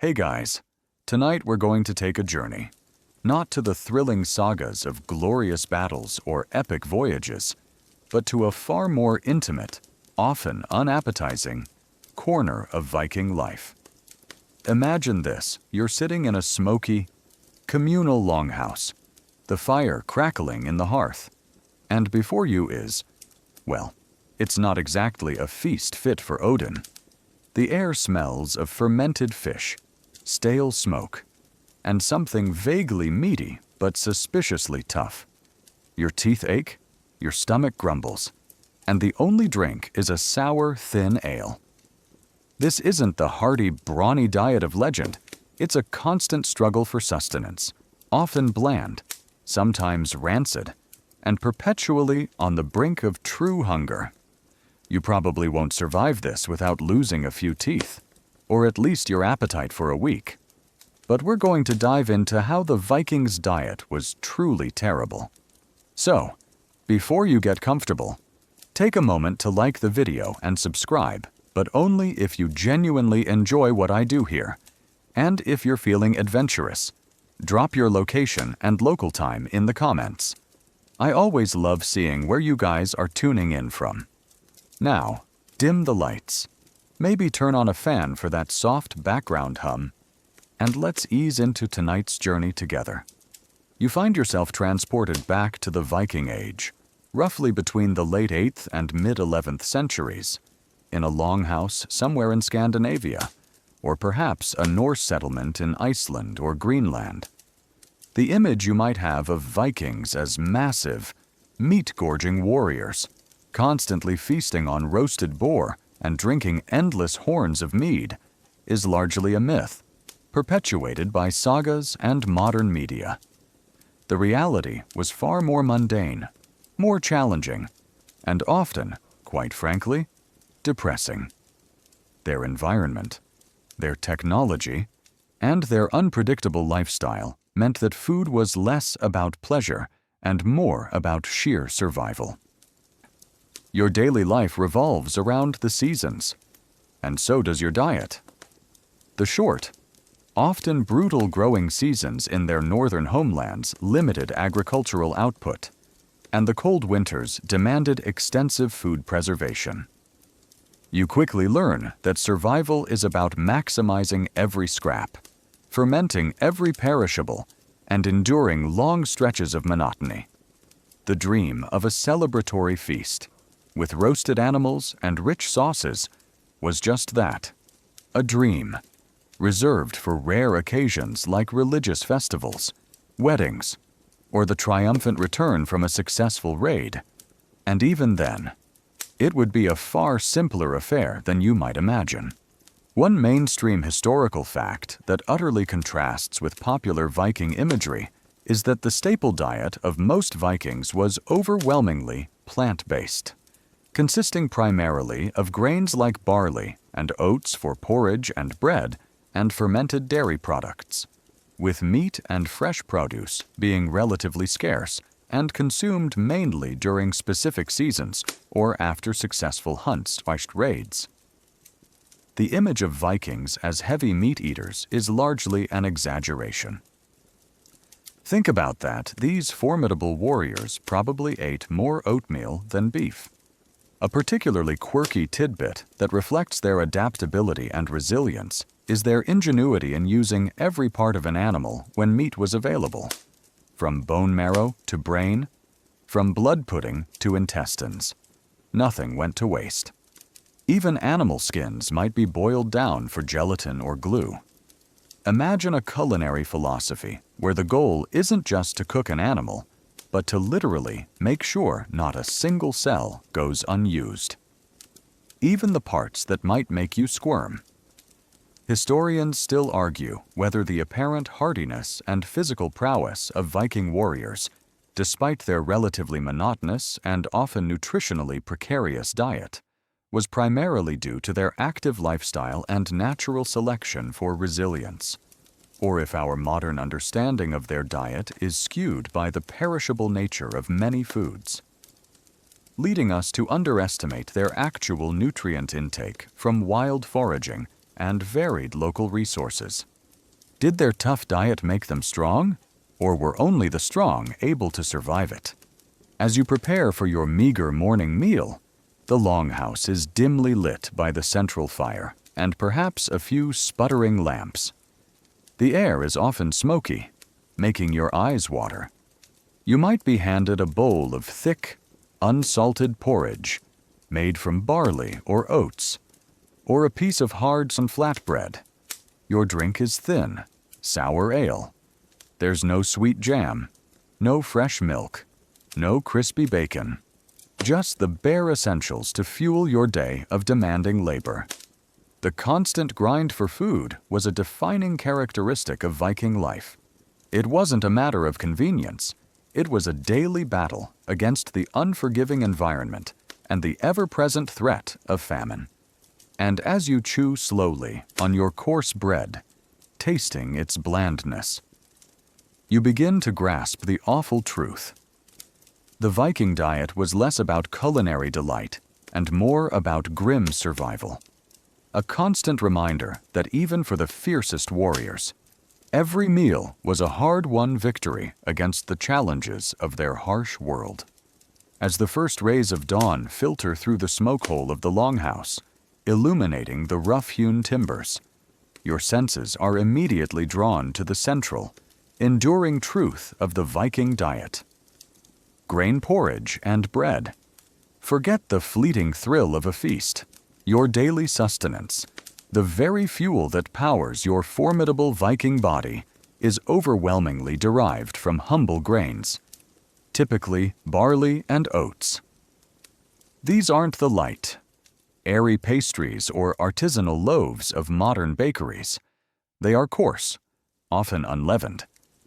Hey guys, tonight we're going to take a journey, not to the thrilling sagas of glorious battles or epic voyages, but to a far more intimate, often unappetizing, corner of Viking life. Imagine this: you're sitting in a smoky, communal longhouse, the fire crackling in the hearth, and before you is, well, it's not exactly a feast fit for Odin. The air smells of fermented fish, stale smoke, and something vaguely meaty but suspiciously tough. Your teeth ache, your stomach grumbles, and the only drink is a sour, thin ale. This isn't the hearty, brawny diet of legend. It's a constant struggle for sustenance, often bland, sometimes rancid, and perpetually on the brink of true hunger. You probably won't survive this without losing a few teeth, or at least your appetite for a week. But we're going to dive into how the Vikings' diet was truly terrible. So, before you get comfortable, take a moment to like the video and subscribe, but only if you genuinely enjoy what I do here. And if you're feeling adventurous, drop your location and local time in the comments. I always love seeing where you guys are tuning in from. Now, dim the lights. Maybe turn on a fan for that soft background hum, and let's ease into tonight's journey together. You find yourself transported back to the Viking Age, roughly between the late 8th and mid-11th centuries, in a longhouse somewhere in Scandinavia, or perhaps a Norse settlement in Iceland or Greenland. The image you might have of Vikings as massive, meat-gorging warriors, constantly feasting on roasted boar and drinking endless horns of mead, is largely a myth, perpetuated by sagas and modern media. The reality was far more mundane, more challenging, and often, quite frankly, depressing. Their environment, their technology, and their unpredictable lifestyle meant that food was less about pleasure and more about sheer survival. Your daily life revolves around the seasons, and so does your diet. The short, often brutal growing seasons in their northern homelands limited agricultural output, and the cold winters demanded extensive food preservation. You quickly learn that survival is about maximizing every scrap, fermenting every perishable, and enduring long stretches of monotony. The dream of a celebratory feast, with roasted animals and rich sauces, was just that, a dream, reserved for rare occasions like religious festivals, weddings, or the triumphant return from a successful raid. And even then, it would be a far simpler affair than you might imagine. One mainstream historical fact that utterly contrasts with popular Viking imagery is that the staple diet of most Vikings was overwhelmingly plant-based, consisting primarily of grains like barley and oats for porridge and bread and fermented dairy products, with meat and fresh produce being relatively scarce and consumed mainly during specific seasons or after successful hunts/raids. The image of Vikings as heavy meat eaters is largely an exaggeration. Think about that: these formidable warriors probably ate more oatmeal than beef. A particularly quirky tidbit that reflects their adaptability and resilience is their ingenuity in using every part of an animal when meat was available, from bone marrow to brain, from blood pudding to intestines. Nothing went to waste. Even animal skins might be boiled down for gelatin or glue. Imagine a culinary philosophy where the goal isn't just to cook an animal, but to literally make sure not a single cell goes unused. Even the parts that might make you squirm. Historians still argue whether the apparent hardiness and physical prowess of Viking warriors, despite their relatively monotonous and often nutritionally precarious diet, was primarily due to their active lifestyle and natural selection for resilience, or if our modern understanding of their diet is skewed by the perishable nature of many foods, leading us to underestimate their actual nutrient intake from wild foraging and varied local resources. Did their tough diet make them strong, or were only the strong able to survive it? As you prepare for your meager morning meal, the longhouse is dimly lit by the central fire and perhaps a few sputtering lamps. The air is often smoky, making your eyes water. You might be handed a bowl of thick, unsalted porridge made from barley or oats, or a piece of hard and flatbread. Your drink is thin, sour ale. There's no sweet jam, no fresh milk, no crispy bacon. Just the bare essentials to fuel your day of demanding labor. The constant grind for food was a defining characteristic of Viking life. It wasn't a matter of convenience. It was a daily battle against the unforgiving environment and the ever-present threat of famine. And as you chew slowly on your coarse bread, tasting its blandness, you begin to grasp the awful truth. The Viking diet was less about culinary delight and more about grim survival. A constant reminder that even for the fiercest warriors, every meal was a hard-won victory against the challenges of their harsh world. As the first rays of dawn filter through the smoke hole of the longhouse, illuminating the rough-hewn timbers, your senses are immediately drawn to the central, enduring truth of the Viking diet. Grain porridge and bread. Forget the fleeting thrill of a feast. Your daily sustenance, the very fuel that powers your formidable Viking body, is overwhelmingly derived from humble grains, typically barley and oats. These aren't the light, airy pastries or artisanal loaves of modern bakeries. They are coarse, often unleavened,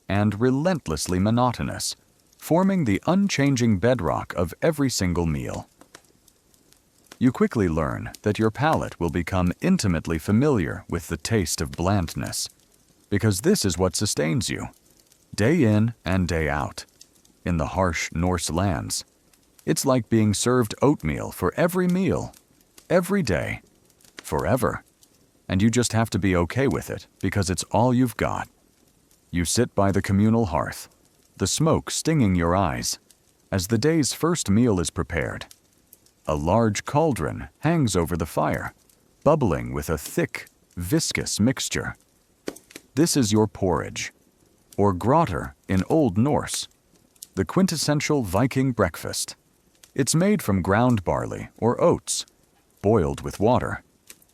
and relentlessly monotonous, forming the unchanging bedrock of every single meal. You quickly learn that your palate will become intimately familiar with the taste of blandness, because this is what sustains you, day in and day out. In the harsh Norse lands, it's like being served oatmeal for every meal, every day, forever, and you just have to be okay with it because it's all you've got. You sit by the communal hearth, the smoke stinging your eyes, as the day's first meal is prepared. A large cauldron hangs over the fire, bubbling with a thick, viscous mixture. This is your porridge, or grotter in Old Norse, the quintessential Viking breakfast. It's made from ground barley or oats, boiled with water,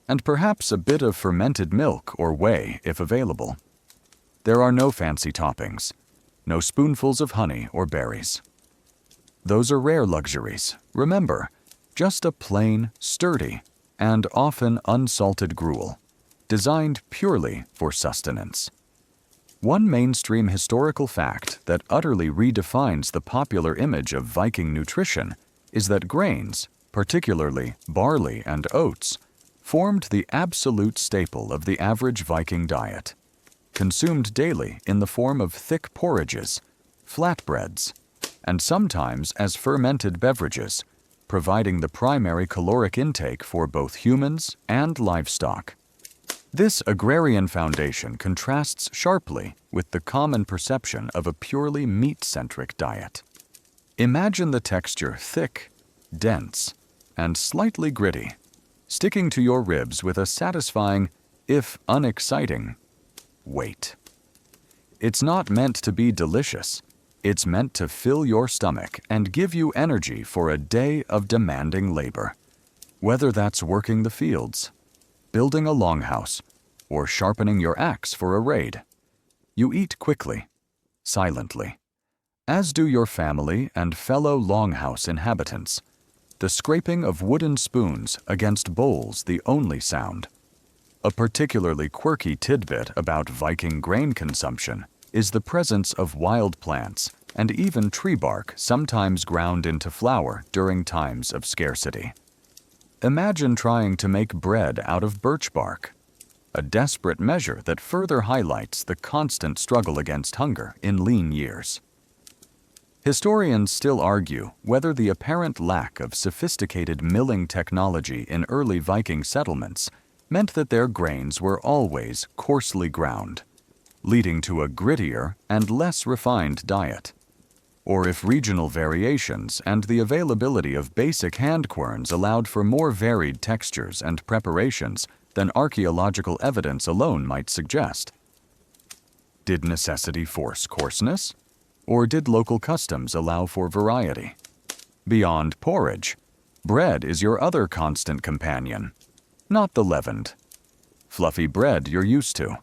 and perhaps a bit of fermented milk or whey if available. There are no fancy toppings, no spoonfuls of honey or berries. Those are rare luxuries. Remember, just a plain, sturdy, and often unsalted gruel, designed purely for sustenance. One mainstream historical fact that utterly redefines the popular image of Viking nutrition is that grains, particularly barley and oats, formed the absolute staple of the average Viking diet, consumed daily in the form of thick porridges, flatbreads, and sometimes as fermented beverages, providing the primary caloric intake for both humans and livestock. This agrarian foundation contrasts sharply with the common perception of a purely meat-centric diet. Imagine the texture thick, dense, and slightly gritty, sticking to your ribs with a satisfying, if unexciting, weight. It's not meant to be delicious. It's meant to fill your stomach and give you energy for a day of demanding labor. Whether that's working the fields, building a longhouse, or sharpening your axe for a raid, you eat quickly, silently, as do your family and fellow longhouse inhabitants, the scraping of wooden spoons against bowls the only sound. A particularly quirky tidbit about Viking grain consumption is the presence of wild plants and even tree bark sometimes ground into flour during times of scarcity. Imagine trying to make bread out of birch bark, a desperate measure that further highlights the constant struggle against hunger in lean years. Historians still argue whether the apparent lack of sophisticated milling technology in early Viking settlements meant that their grains were always coarsely ground, leading to a grittier and less refined diet. Or if regional variations and the availability of basic hand querns allowed for more varied textures and preparations than archaeological evidence alone might suggest. Did necessity force coarseness? Or did local customs allow for variety? Beyond porridge, bread is your other constant companion, not the leavened, fluffy bread you're used to.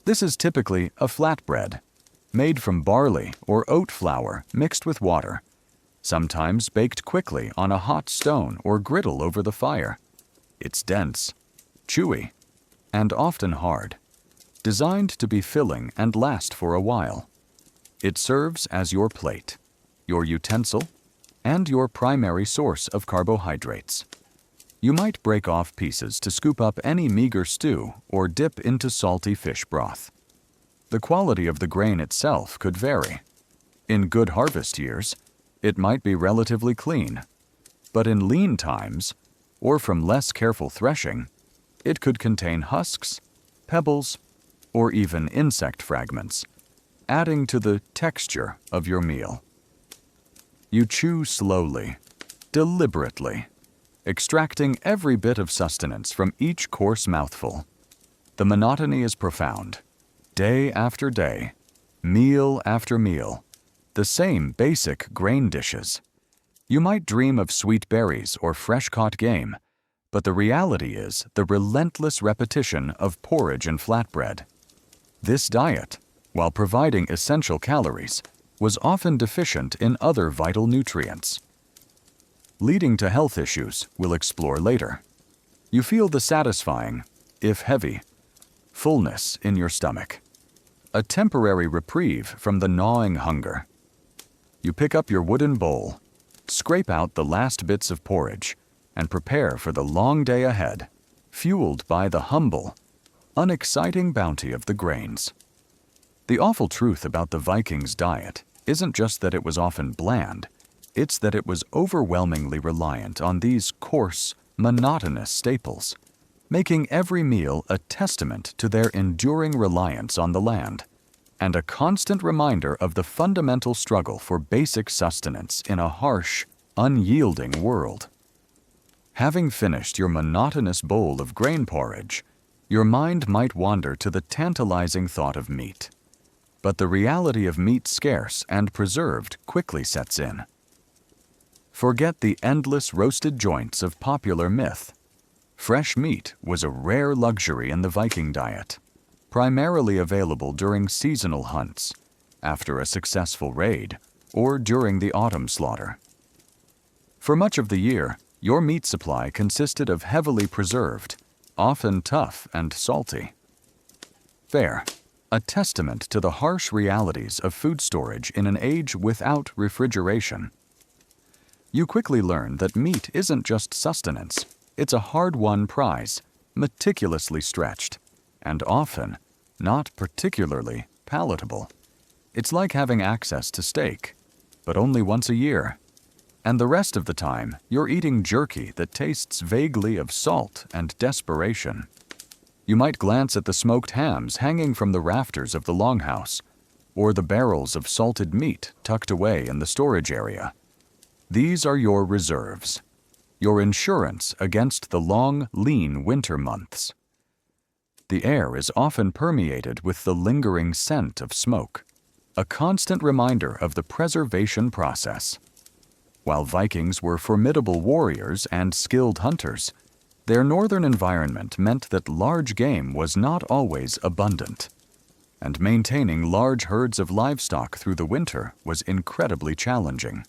This is typically a flatbread, made from barley or oat flour mixed with water, sometimes baked quickly on a hot stone or griddle over the fire. It's dense, chewy, and often hard, designed to be filling and last for a while. It serves as your plate, your utensil, and your primary source of carbohydrates. You might break off pieces to scoop up any meager stew or dip into salty fish broth. The quality of the grain itself could vary. In good harvest years, it might be relatively clean, but in lean times, or from less careful threshing, it could contain husks, pebbles, or even insect fragments, adding to the texture of your meal. You chew slowly, deliberately, extracting every bit of sustenance from each coarse mouthful. The monotony is profound. Day after day, meal after meal, the same basic grain dishes. You might dream of sweet berries or fresh-caught game, but the reality is the relentless repetition of porridge and flatbread. This diet, while providing essential calories, was often deficient in other vital nutrients, leading to health issues we'll explore later. You feel the satisfying, if heavy, fullness in your stomach, a temporary reprieve from the gnawing hunger. You pick up your wooden bowl, scrape out the last bits of porridge, and prepare for the long day ahead, fueled by the humble, unexciting bounty of the grains. The awful truth about the Vikings' diet isn't just that it was often bland, it's that it was overwhelmingly reliant on these coarse, monotonous staples, making every meal a testament to their enduring reliance on the land, and a constant reminder of the fundamental struggle for basic sustenance in a harsh, unyielding world. Having finished your monotonous bowl of grain porridge, your mind might wander to the tantalizing thought of meat. But the reality of meat scarce and preserved quickly sets in. Forget the endless roasted joints of popular myth. Fresh meat was a rare luxury in the Viking diet, primarily available during seasonal hunts, after a successful raid, or during the autumn slaughter. For much of the year, your meat supply consisted of heavily preserved, often tough and salty fare, a testament to the harsh realities of food storage in an age without refrigeration. You quickly learn that meat isn't just sustenance, it's a hard-won prize, meticulously stretched, and often not particularly palatable. It's like having access to steak, but only once a year. And the rest of the time, you're eating jerky that tastes vaguely of salt and desperation. You might glance at the smoked hams hanging from the rafters of the longhouse, or the barrels of salted meat tucked away in the storage area. These are your reserves, your insurance against the long, lean winter months. The air is often permeated with the lingering scent of smoke, a constant reminder of the preservation process. While Vikings were formidable warriors and skilled hunters, their northern environment meant that large game was not always abundant, and maintaining large herds of livestock through the winter was incredibly challenging,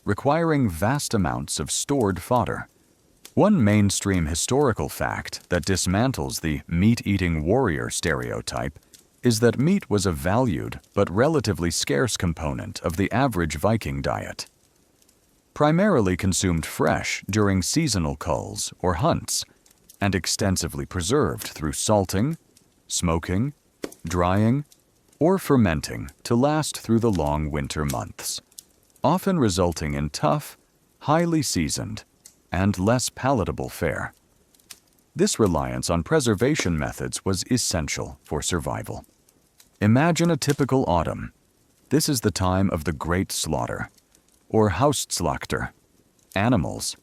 requiring vast amounts of stored fodder. One mainstream historical fact that dismantles the meat-eating warrior stereotype is that meat was a valued but relatively scarce component of the average Viking diet. Primarily consumed fresh during seasonal culls or hunts, and extensively preserved through salting, smoking, drying, or fermenting to last through the long winter months, often resulting in tough, highly seasoned, and less palatable fare. This reliance on preservation methods was essential for survival. Imagine a typical autumn. This is the time of the great slaughter, or Hausslachter. Animals,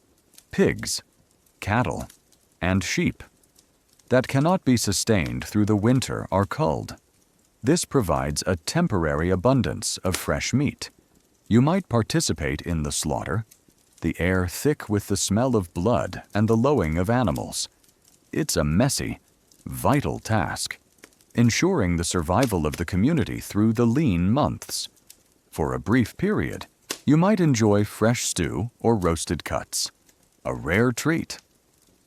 pigs, cattle, and sheep that cannot be sustained through the winter are culled. This provides a temporary abundance of fresh meat. You might participate in the slaughter, the air thick with the smell of blood and the lowing of animals. It's a messy, vital task, ensuring the survival of the community through the lean months. For a brief period, you might enjoy fresh stew or roasted cuts, a rare treat.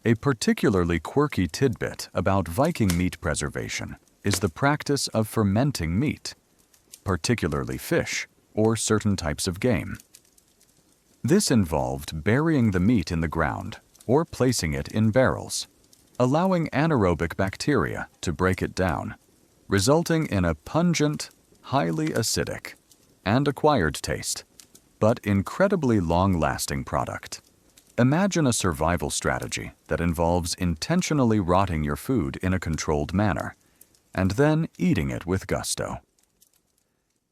A particularly quirky tidbit about Viking meat preservation is the practice of fermenting meat, particularly fish or certain types of game. This involved burying the meat in the ground or placing it in barrels, allowing anaerobic bacteria to break it down, resulting in a pungent, highly acidic, and acquired taste, but incredibly long-lasting product. Imagine a survival strategy that involves intentionally rotting your food in a controlled manner, and then eating it with gusto.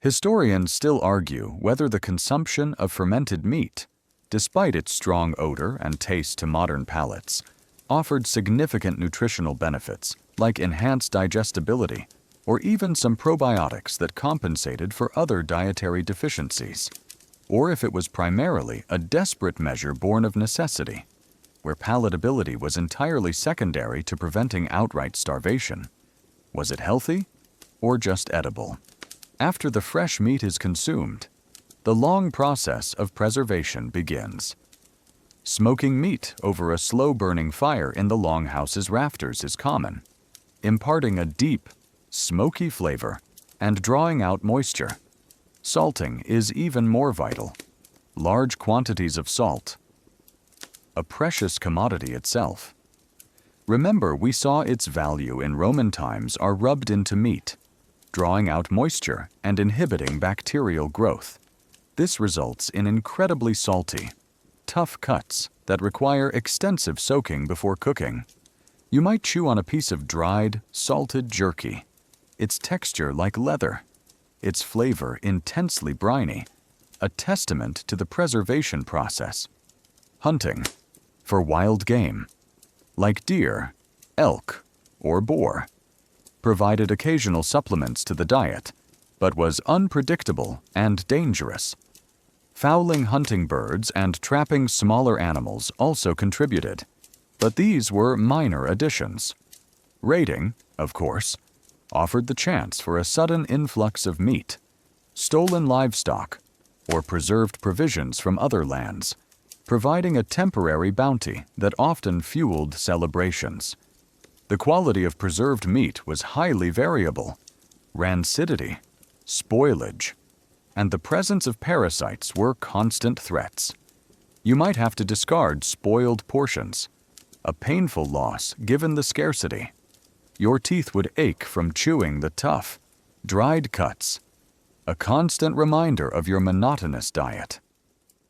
Historians still argue whether the consumption of fermented meat, despite its strong odor and taste to modern palates, offered significant nutritional benefits like enhanced digestibility or even some probiotics that compensated for other dietary deficiencies, or if it was primarily a desperate measure born of necessity, where palatability was entirely secondary to preventing outright starvation. Was it healthy or just edible? After the fresh meat is consumed, the long process of preservation begins. Smoking meat over a slow-burning fire in the longhouse's rafters is common, imparting a deep, smoky flavor and drawing out moisture. Salting is even more vital. Large quantities of salt, a precious commodity itself. Remember, we saw its value in Roman times are rubbed into meat, drawing out moisture and inhibiting bacterial growth. This results in incredibly salty, tough cuts that require extensive soaking before cooking. You might chew on a piece of dried, salted jerky, its texture like leather, its flavor intensely briny, a testament to the preservation process. Hunting for wild game, like deer, elk, or boar, provided occasional supplements to the diet, but was unpredictable and dangerous. Fouling hunting birds and trapping smaller animals also contributed, but these were minor additions. Raiding, of course, offered the chance for a sudden influx of meat, stolen livestock, or preserved provisions from other lands, providing a temporary bounty that often fueled celebrations. The quality of preserved meat was highly variable. Rancidity, spoilage, and the presence of parasites were constant threats. You might have to discard spoiled portions, a painful loss given the scarcity. Your teeth would ache from chewing the tough, dried cuts, a constant reminder of your monotonous diet.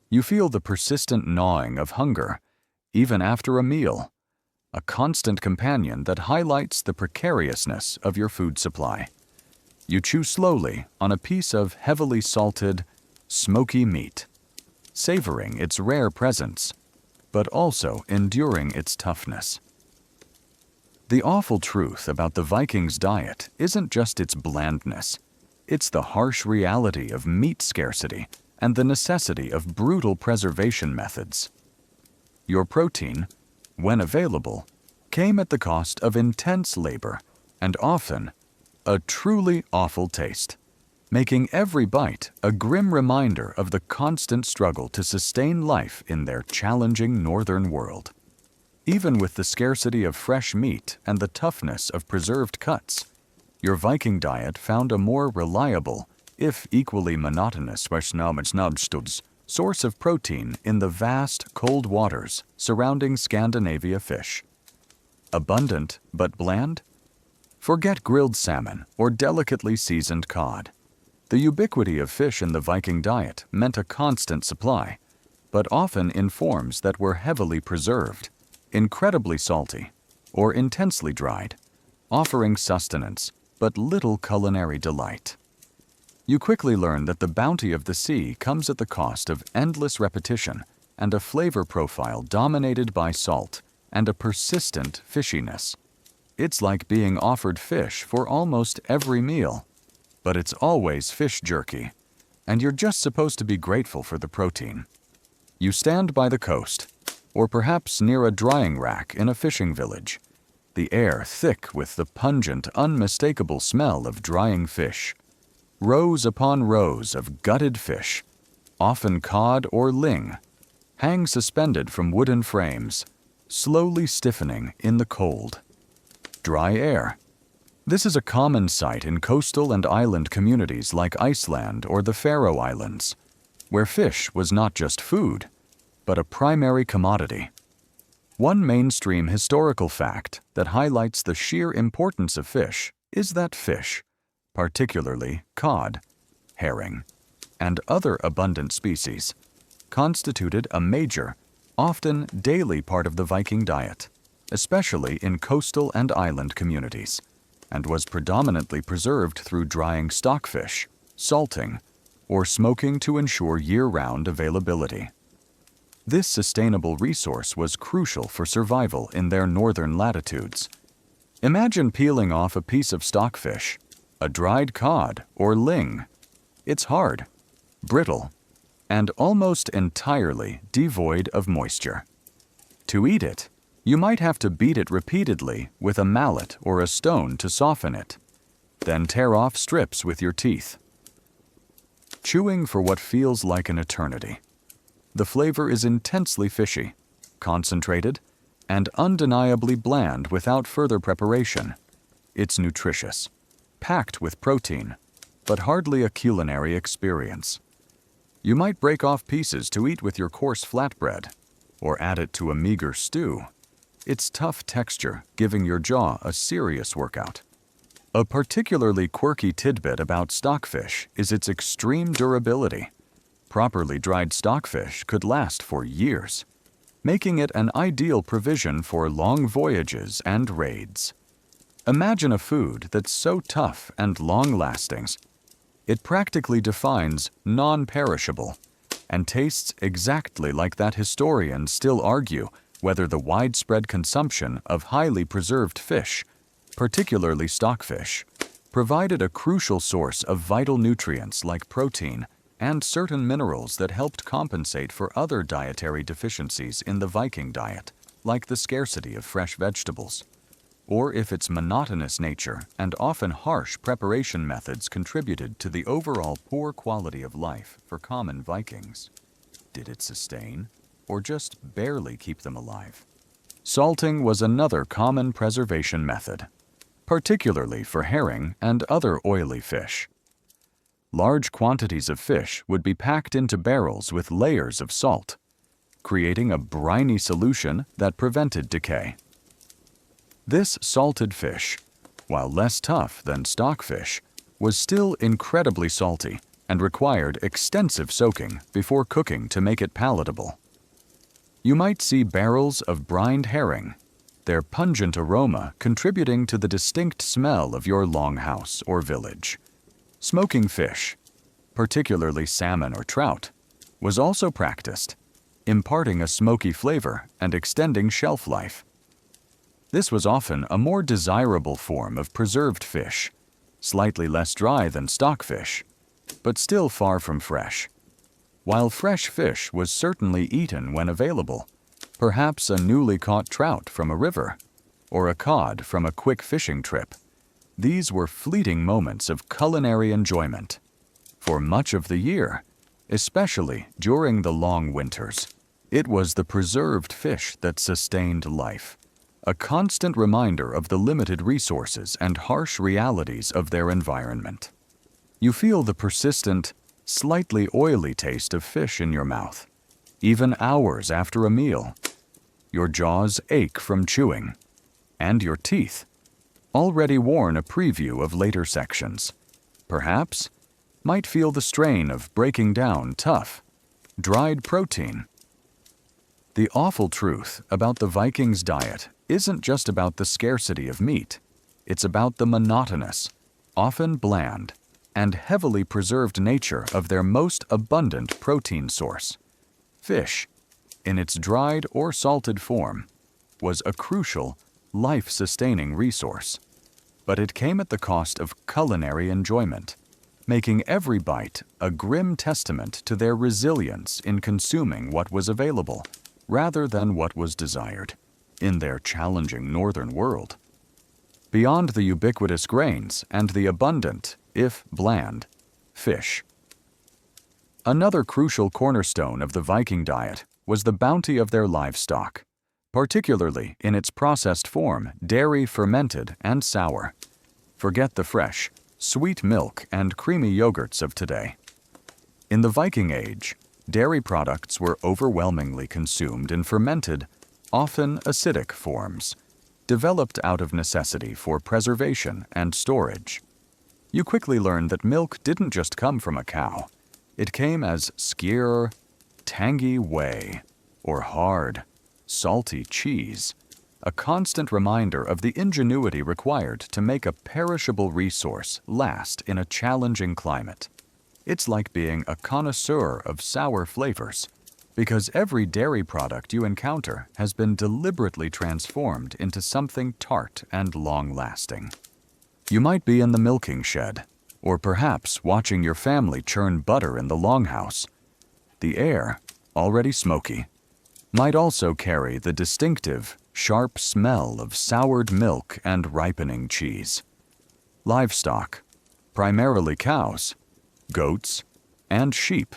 You feel the persistent gnawing of hunger, even after a meal, a constant companion that highlights the precariousness of your food supply. You chew slowly on a piece of heavily salted, smoky meat, savoring its rare presence, but also enduring its toughness. The awful truth about the Vikings' diet isn't just its blandness, it's the harsh reality of meat scarcity and the necessity of brutal preservation methods. Your protein, when available, came at the cost of intense labor and often a truly awful taste, making every bite a grim reminder of the constant struggle to sustain life in their challenging northern world. Even with the scarcity of fresh meat and the toughness of preserved cuts, your Viking diet found a more reliable, if equally monotonous, source of protein in the vast, cold waters surrounding Scandinavia fish. Abundant but bland? Forget grilled salmon or delicately seasoned cod. The ubiquity of fish in the Viking diet meant a constant supply, but often in forms that were heavily preserved, incredibly salty, or intensely dried, offering sustenance but little culinary delight. You quickly learn that the bounty of the sea comes at the cost of endless repetition and a flavor profile dominated by salt and a persistent fishiness. It's like being offered fish for almost every meal, but it's always fish jerky, and you're just supposed to be grateful for the protein. You stand by the coast, or perhaps near a drying rack in a fishing village, the air thick with the pungent, unmistakable smell of drying fish. Rows upon rows of gutted fish, often cod or ling, hang suspended from wooden frames, slowly stiffening in the cold. Dry air. This is a common sight in coastal and island communities like Iceland or the Faroe Islands, where fish was not just food, but a primary commodity. One mainstream historical fact that highlights the sheer importance of fish is that fish, particularly cod, herring, and other abundant species, constituted a major, often daily part of the Viking diet, especially in coastal and island communities, and was predominantly preserved through drying stockfish, salting, or smoking to ensure year-round availability. This sustainable resource was crucial for survival in their northern latitudes. Imagine peeling off a piece of stockfish, a dried cod or ling. It's hard, brittle, and almost entirely devoid of moisture. To eat it, you might have to beat it repeatedly with a mallet or a stone to soften it, then tear off strips with your teeth. Chewing for what feels like an eternity. The flavor is intensely fishy, concentrated, and undeniably bland without further preparation. It's nutritious, packed with protein, but hardly a culinary experience. You might break off pieces to eat with your coarse flatbread, or add it to a meager stew, its tough texture giving your jaw a serious workout. A particularly quirky tidbit about stockfish is its extreme durability. Properly dried stockfish could last for years, making it an ideal provision for long voyages and raids. Imagine a food that's so tough and long-lasting, it practically defines non-perishable and tastes exactly like that historians still argue whether the widespread consumption of highly preserved fish, particularly stockfish, provided a crucial source of vital nutrients like protein and certain minerals that helped compensate for other dietary deficiencies in the Viking diet, like the scarcity of fresh vegetables. Or if its monotonous nature and often harsh preparation methods contributed to the overall poor quality of life for common Vikings. Did it sustain, or just barely keep them alive? Salting was another common preservation method, particularly for herring and other oily fish. Large quantities of fish would be packed into barrels with layers of salt, creating a briny solution that prevented decay. This salted fish, while less tough than stockfish, was still incredibly salty and required extensive soaking before cooking to make it palatable. You might see barrels of brined herring, their pungent aroma contributing to the distinct smell of your longhouse or village. Smoking fish, particularly salmon or trout, was also practiced, imparting a smoky flavor and extending shelf life. This was often a more desirable form of preserved fish, slightly less dry than stockfish, but still far from fresh. While fresh fish was certainly eaten when available, perhaps a newly caught trout from a river, or a cod from a quick fishing trip, these were fleeting moments of culinary enjoyment. For much of the year, especially during the long winters, it was the preserved fish that sustained life, a constant reminder of the limited resources and harsh realities of their environment. You feel the persistent, slightly oily taste of fish in your mouth, even hours after a meal. Your jaws ache from chewing, and your teeth, already warn a preview of later sections, perhaps, might feel the strain of breaking down tough, dried protein. The awful truth about the Vikings' diet isn't just about the scarcity of meat. It's about the monotonous, often bland, and heavily preserved nature of their most abundant protein source. Fish, in its dried or salted form, was a crucial, life-sustaining resource. But it came at the cost of culinary enjoyment, making every bite a grim testament to their resilience in consuming what was available, rather than what was desired, in their challenging northern world. Beyond the ubiquitous grains and the abundant, if bland, fish. Another crucial cornerstone of the Viking diet was the bounty of their livestock, particularly in its processed form, dairy fermented and sour. Forget the fresh, sweet milk and creamy yogurts of today. In the Viking Age, dairy products were overwhelmingly consumed in fermented, often acidic forms, developed out of necessity for preservation and storage. You quickly learned that milk didn't just come from a cow. It came as skyr, tangy whey, or hard, salty cheese, a constant reminder of the ingenuity required to make a perishable resource last in a challenging climate. It's like being a connoisseur of sour flavors, because every dairy product you encounter has been deliberately transformed into something tart and long-lasting. You might be in the milking shed, or perhaps watching your family churn butter in the longhouse. The air, already smoky, might also carry the distinctive, sharp smell of soured milk and ripening cheese. Livestock, primarily cows, goats, and sheep,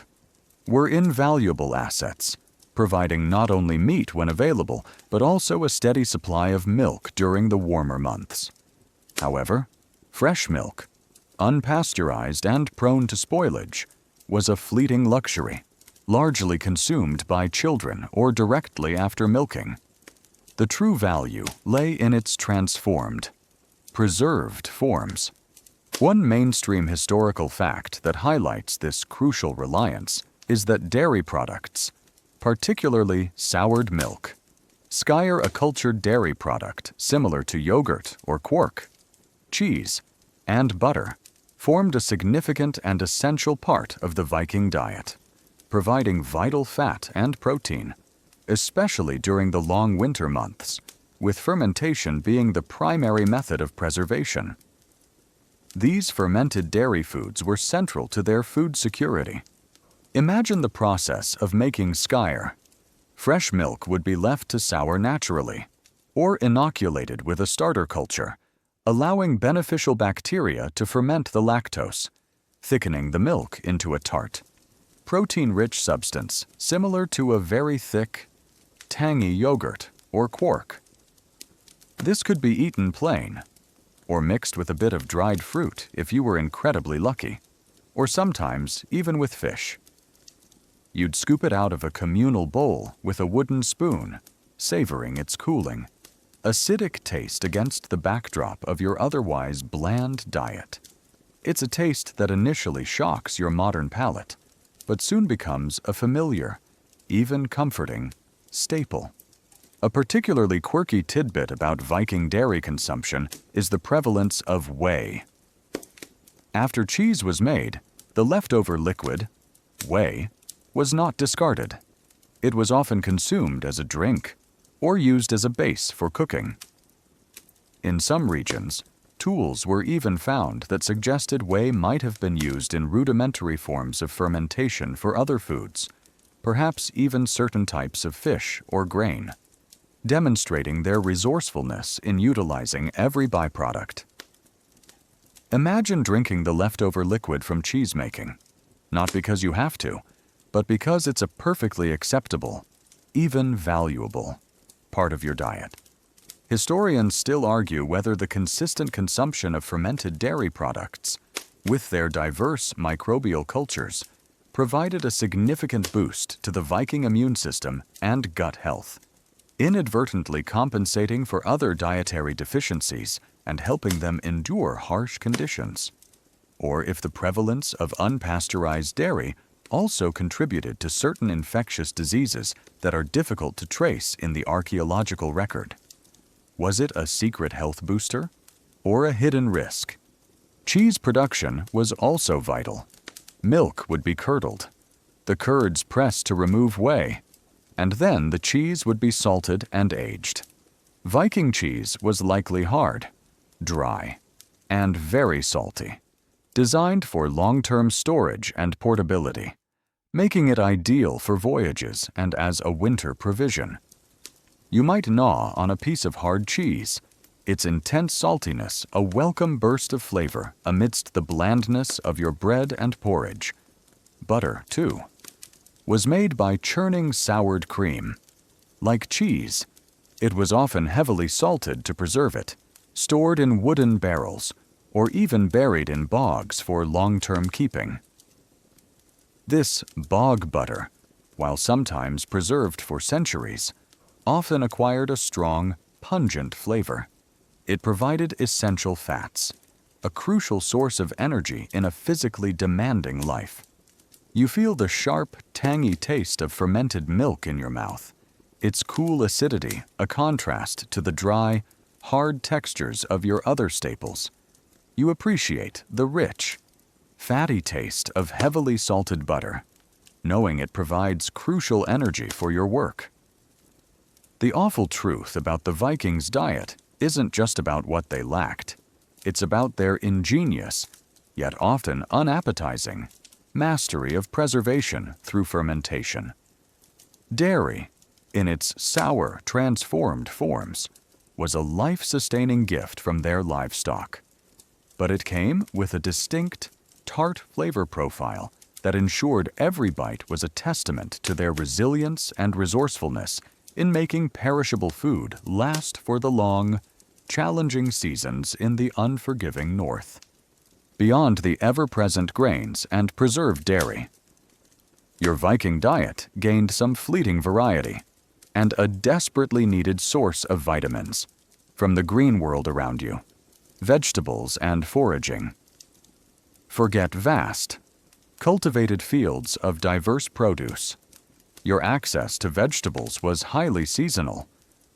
were invaluable assets, providing not only meat when available, but also a steady supply of milk during the warmer months. However, fresh milk, unpasteurized and prone to spoilage, was a fleeting luxury, largely consumed by children or directly after milking. The true value lay in its transformed, preserved forms. One mainstream historical fact that highlights this crucial reliance is that dairy products, particularly soured milk, skyr, a cultured dairy product similar to yogurt or quark, cheese, and butter, formed a significant and essential part of the Viking diet, providing vital fat and protein, especially during the long winter months, with fermentation being the primary method of preservation. These fermented dairy foods were central to their food security. Imagine the process of making skyr. Fresh milk would be left to sour naturally, or inoculated with a starter culture, allowing beneficial bacteria to ferment the lactose, thickening the milk into a tart, protein-rich substance similar to a very thick, tangy yogurt or quark. This could be eaten plain, or mixed with a bit of dried fruit if you were incredibly lucky, or sometimes even with fish. You'd scoop it out of a communal bowl with a wooden spoon, savoring its cooling, acidic taste against the backdrop of your otherwise bland diet. It's a taste that initially shocks your modern palate, but soon becomes a familiar, even comforting, staple. A particularly quirky tidbit about Viking dairy consumption is the prevalence of whey. After cheese was made, the leftover liquid, whey, was not discarded. It was often consumed as a drink or used as a base for cooking. In some regions, tools were even found that suggested whey might have been used in rudimentary forms of fermentation for other foods, perhaps even certain types of fish or grain, demonstrating their resourcefulness in utilizing every byproduct. Imagine drinking the leftover liquid from cheese making, not because you have to, but because it's a perfectly acceptable, even valuable, part of your diet. Historians still argue whether the consistent consumption of fermented dairy products, with their diverse microbial cultures, provided a significant boost to the Viking immune system and gut health, inadvertently compensating for other dietary deficiencies and helping them endure harsh conditions. Or if the prevalence of unpasteurized dairy also contributed to certain infectious diseases that are difficult to trace in the archaeological record. Was it a secret health booster or a hidden risk? Cheese production was also vital. Milk would be curdled, the curds pressed to remove whey, and then the cheese would be salted and aged. Viking cheese was likely hard, dry, and very salty, designed for long-term storage and portability, making it ideal for voyages and as a winter provision. You might gnaw on a piece of hard cheese, its intense saltiness a welcome burst of flavor amidst the blandness of your bread and porridge. Butter, too, was made by churning soured cream. Like cheese, it was often heavily salted to preserve it, stored in wooden barrels, or even buried in bogs for long-term keeping. This bog butter, while sometimes preserved for centuries, often acquired a strong, pungent flavor. It provided essential fats, a crucial source of energy in a physically demanding life. You feel the sharp, tangy taste of fermented milk in your mouth, its cool acidity a contrast to the dry, hard textures of your other staples. You appreciate the rich, fatty taste of heavily salted butter, knowing it provides crucial energy for your work. The awful truth about the Vikings' diet isn't just about what they lacked. It's about their ingenious, yet often unappetizing, mastery of preservation through fermentation. Dairy, in its sour, transformed forms, was a life-sustaining gift from their livestock. But it came with a distinct, tart flavor profile that ensured every bite was a testament to their resilience and resourcefulness in making perishable food last for the long, challenging seasons in the unforgiving north. Beyond the ever-present grains and preserved dairy, your Viking diet gained some fleeting variety and a desperately needed source of vitamins from the green world around you, vegetables and foraging. Forget vast, cultivated fields of diverse produce. Your access to vegetables was highly seasonal,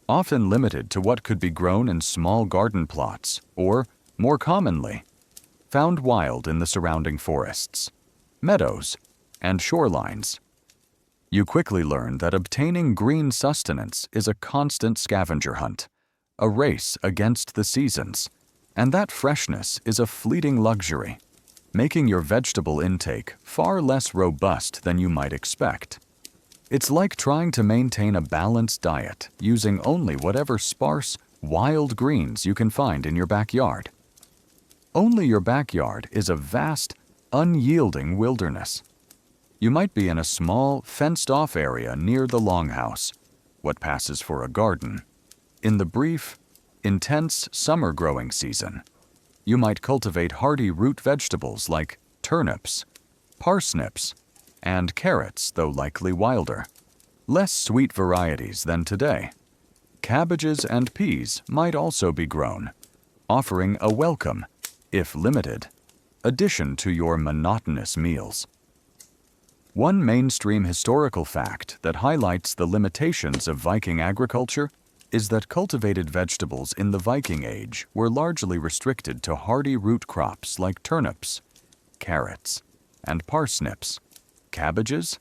often limited to what could be grown in small garden plots or, more commonly, found wild in the surrounding forests, meadows, and shorelines. You quickly learn that obtaining green sustenance is a constant scavenger hunt, a race against the seasons, and that freshness is a fleeting luxury, making your vegetable intake far less robust than you might expect. It's like trying to maintain a balanced diet using only whatever sparse, wild greens you can find in your backyard. Only your backyard is a vast, unyielding wilderness. You might be in a small, fenced-off area near the longhouse, what passes for a garden. In the brief, intense summer growing season, you might cultivate hardy root vegetables like turnips, parsnips, and carrots, though likely wilder. Less sweet varieties than today. Cabbages and peas might also be grown, offering a welcome, if limited, addition to your monotonous meals. One mainstream historical fact that highlights the limitations of Viking agriculture is that cultivated vegetables in the Viking Age were largely restricted to hardy root crops like turnips, carrots, and parsnips, cabbages,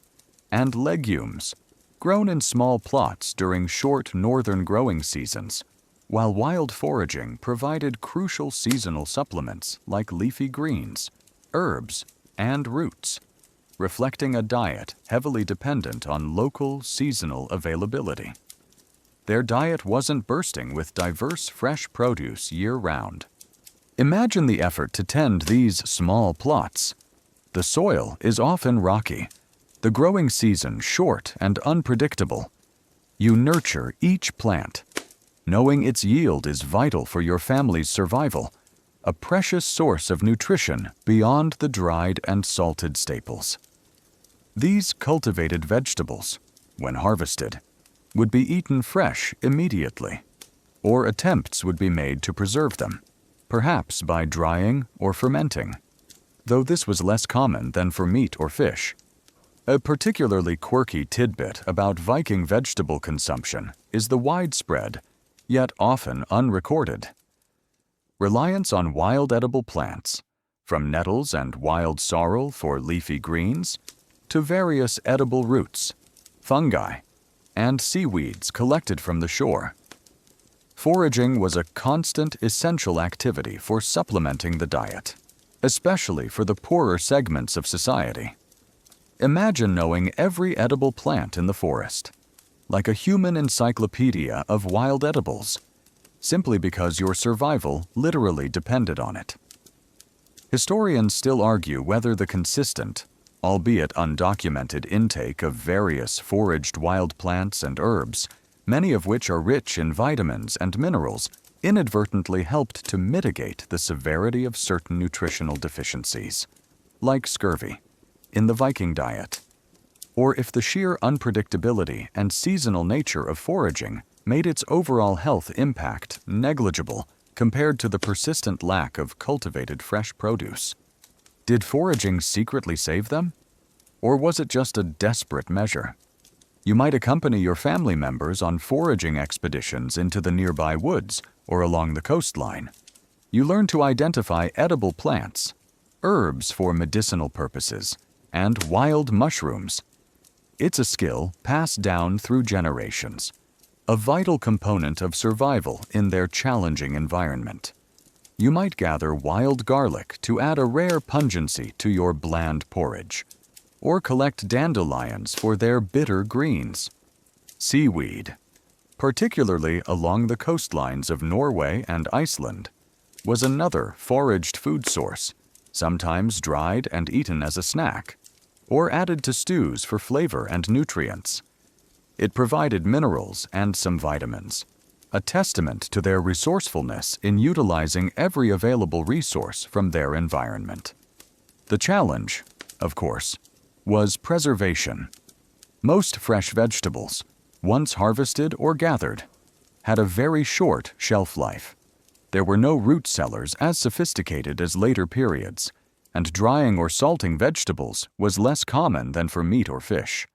and legumes, grown in small plots during short northern growing seasons, while wild foraging provided crucial seasonal supplements like leafy greens, herbs, and roots, reflecting a diet heavily dependent on local, seasonal availability. Their diet wasn't bursting with diverse fresh produce year-round. Imagine the effort to tend these small plots. The soil is often rocky, the growing season short and unpredictable. You nurture each plant, knowing its yield is vital for your family's survival, a precious source of nutrition beyond the dried and salted staples. These cultivated vegetables, when harvested, would be eaten fresh immediately, or attempts would be made to preserve them, perhaps by drying or fermenting, though this was less common than for meat or fish. A particularly quirky tidbit about Viking vegetable consumption is the widespread, yet often unrecorded. Reliance on wild edible plants, from nettles and wild sorrel for leafy greens, to various edible roots, fungi, and seaweeds collected from the shore. Foraging was a constant, essential activity for supplementing the diet, especially for the poorer segments of society. Imagine knowing every edible plant in the forest, like a human encyclopedia of wild edibles, simply because your survival literally depended on it. Historians still argue whether the consistent, albeit undocumented intake of various foraged wild plants and herbs, many of which are rich in vitamins and minerals, inadvertently helped to mitigate the severity of certain nutritional deficiencies, like scurvy, in the Viking diet, or if the sheer unpredictability and seasonal nature of foraging made its overall health impact negligible compared to the persistent lack of cultivated fresh produce. Did foraging secretly save them? Or was it just a desperate measure? You might accompany your family members on foraging expeditions into the nearby woods or along the coastline. You learn to identify edible plants, herbs for medicinal purposes, and wild mushrooms. It's a skill passed down through generations, a vital component of survival in their challenging environment. You might gather wild garlic to add a rare pungency to your bland porridge, or collect dandelions for their bitter greens. Seaweed, particularly along the coastlines of Norway and Iceland, was another foraged food source, sometimes dried and eaten as a snack, or added to stews for flavor and nutrients. It provided minerals and some vitamins, a testament to their resourcefulness in utilizing every available resource from their environment. The challenge, of course, was preservation. Most fresh vegetables, once harvested or gathered, had a very short shelf life. There were no root cellars as sophisticated as later periods, and drying or salting vegetables was less common than for meat or fish.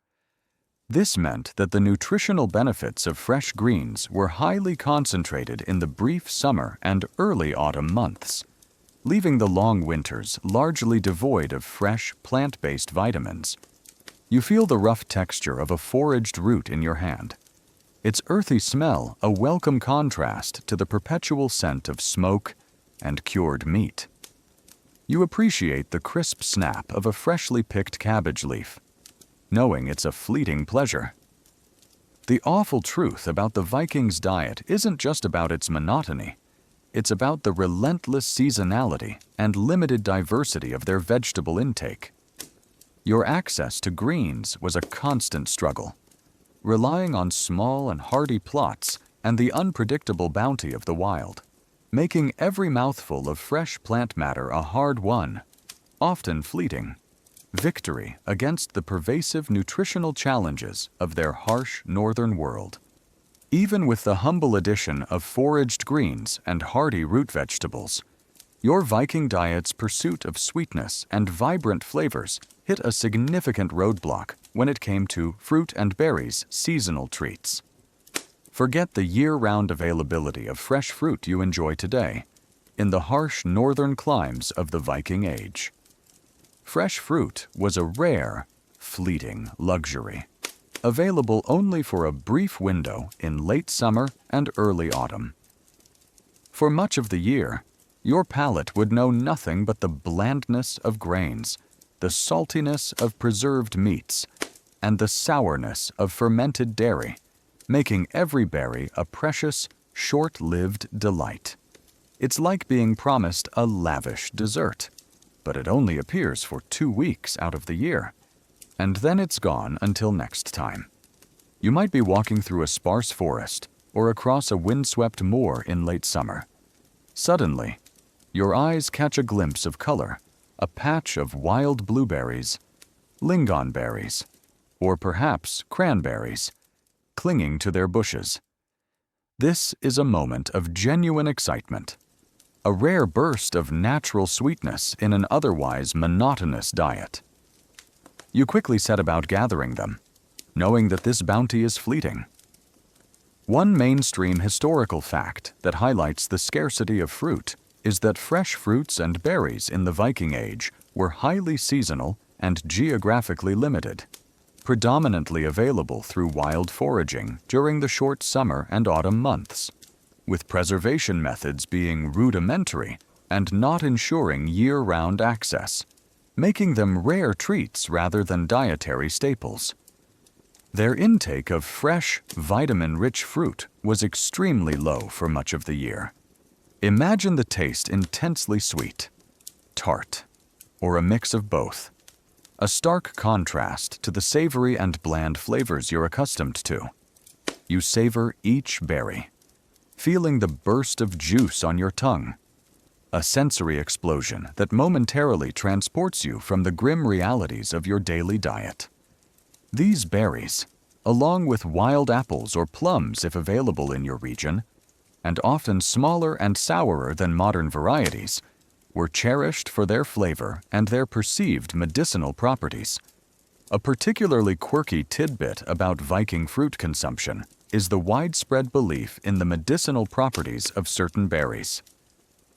This meant that the nutritional benefits of fresh greens were highly concentrated in the brief summer and early autumn months, leaving the long winters largely devoid of fresh, plant-based vitamins. You feel the rough texture of a foraged root in your hand, its earthy smell a welcome contrast to the perpetual scent of smoke and cured meat. You appreciate the crisp snap of a freshly picked cabbage leaf, knowing it's a fleeting pleasure. The awful truth about the Vikings' diet isn't just about its monotony. It's about the relentless seasonality and limited diversity of their vegetable intake. Your access to greens was a constant struggle, relying on small and hardy plots and the unpredictable bounty of the wild, making every mouthful of fresh plant matter a hard-won, often fleeting, victory against the pervasive nutritional challenges of their harsh northern world. Even with the humble addition of foraged greens and hardy root vegetables, your Viking diet's pursuit of sweetness and vibrant flavors hit a significant roadblock when it came to fruit and berries seasonal treats. Forget the year-round availability of fresh fruit you enjoy today in the harsh northern climes of the Viking Age. Fresh fruit was a rare, fleeting luxury, available only for a brief window in late summer and early autumn. For much of the year, your palate would know nothing but the blandness of grains, the saltiness of preserved meats, and the sourness of fermented dairy, making every berry a precious, short-lived delight. It's like being promised a lavish dessert, but it only appears for 2 weeks out of the year, and then it's gone until next time. You might be walking through a sparse forest or across a windswept moor in late summer. Suddenly, your eyes catch a glimpse of color, a patch of wild blueberries, lingonberries, or perhaps cranberries, clinging to their bushes. This is a moment of genuine excitement, a rare burst of natural sweetness in an otherwise monotonous diet. You quickly set about gathering them, knowing that this bounty is fleeting. One mainstream historical fact that highlights the scarcity of fruit is that fresh fruits and berries in the Viking Age were highly seasonal and geographically limited, predominantly available through wild foraging during the short summer and autumn months, with preservation methods being rudimentary and not ensuring year-round access, making them rare treats rather than dietary staples. Their intake of fresh, vitamin-rich fruit was extremely low for much of the year. Imagine the taste intensely sweet, tart, or a mix of both. A stark contrast to the savory and bland flavors you're accustomed to. You savor each berry, feeling the burst of juice on your tongue, a sensory explosion that momentarily transports you from the grim realities of your daily diet. These berries, along with wild apples or plums if available in your region, and often smaller and sourer than modern varieties, were cherished for their flavor and their perceived medicinal properties. A particularly quirky tidbit about Viking fruit consumption is the widespread belief in the medicinal properties of certain berries.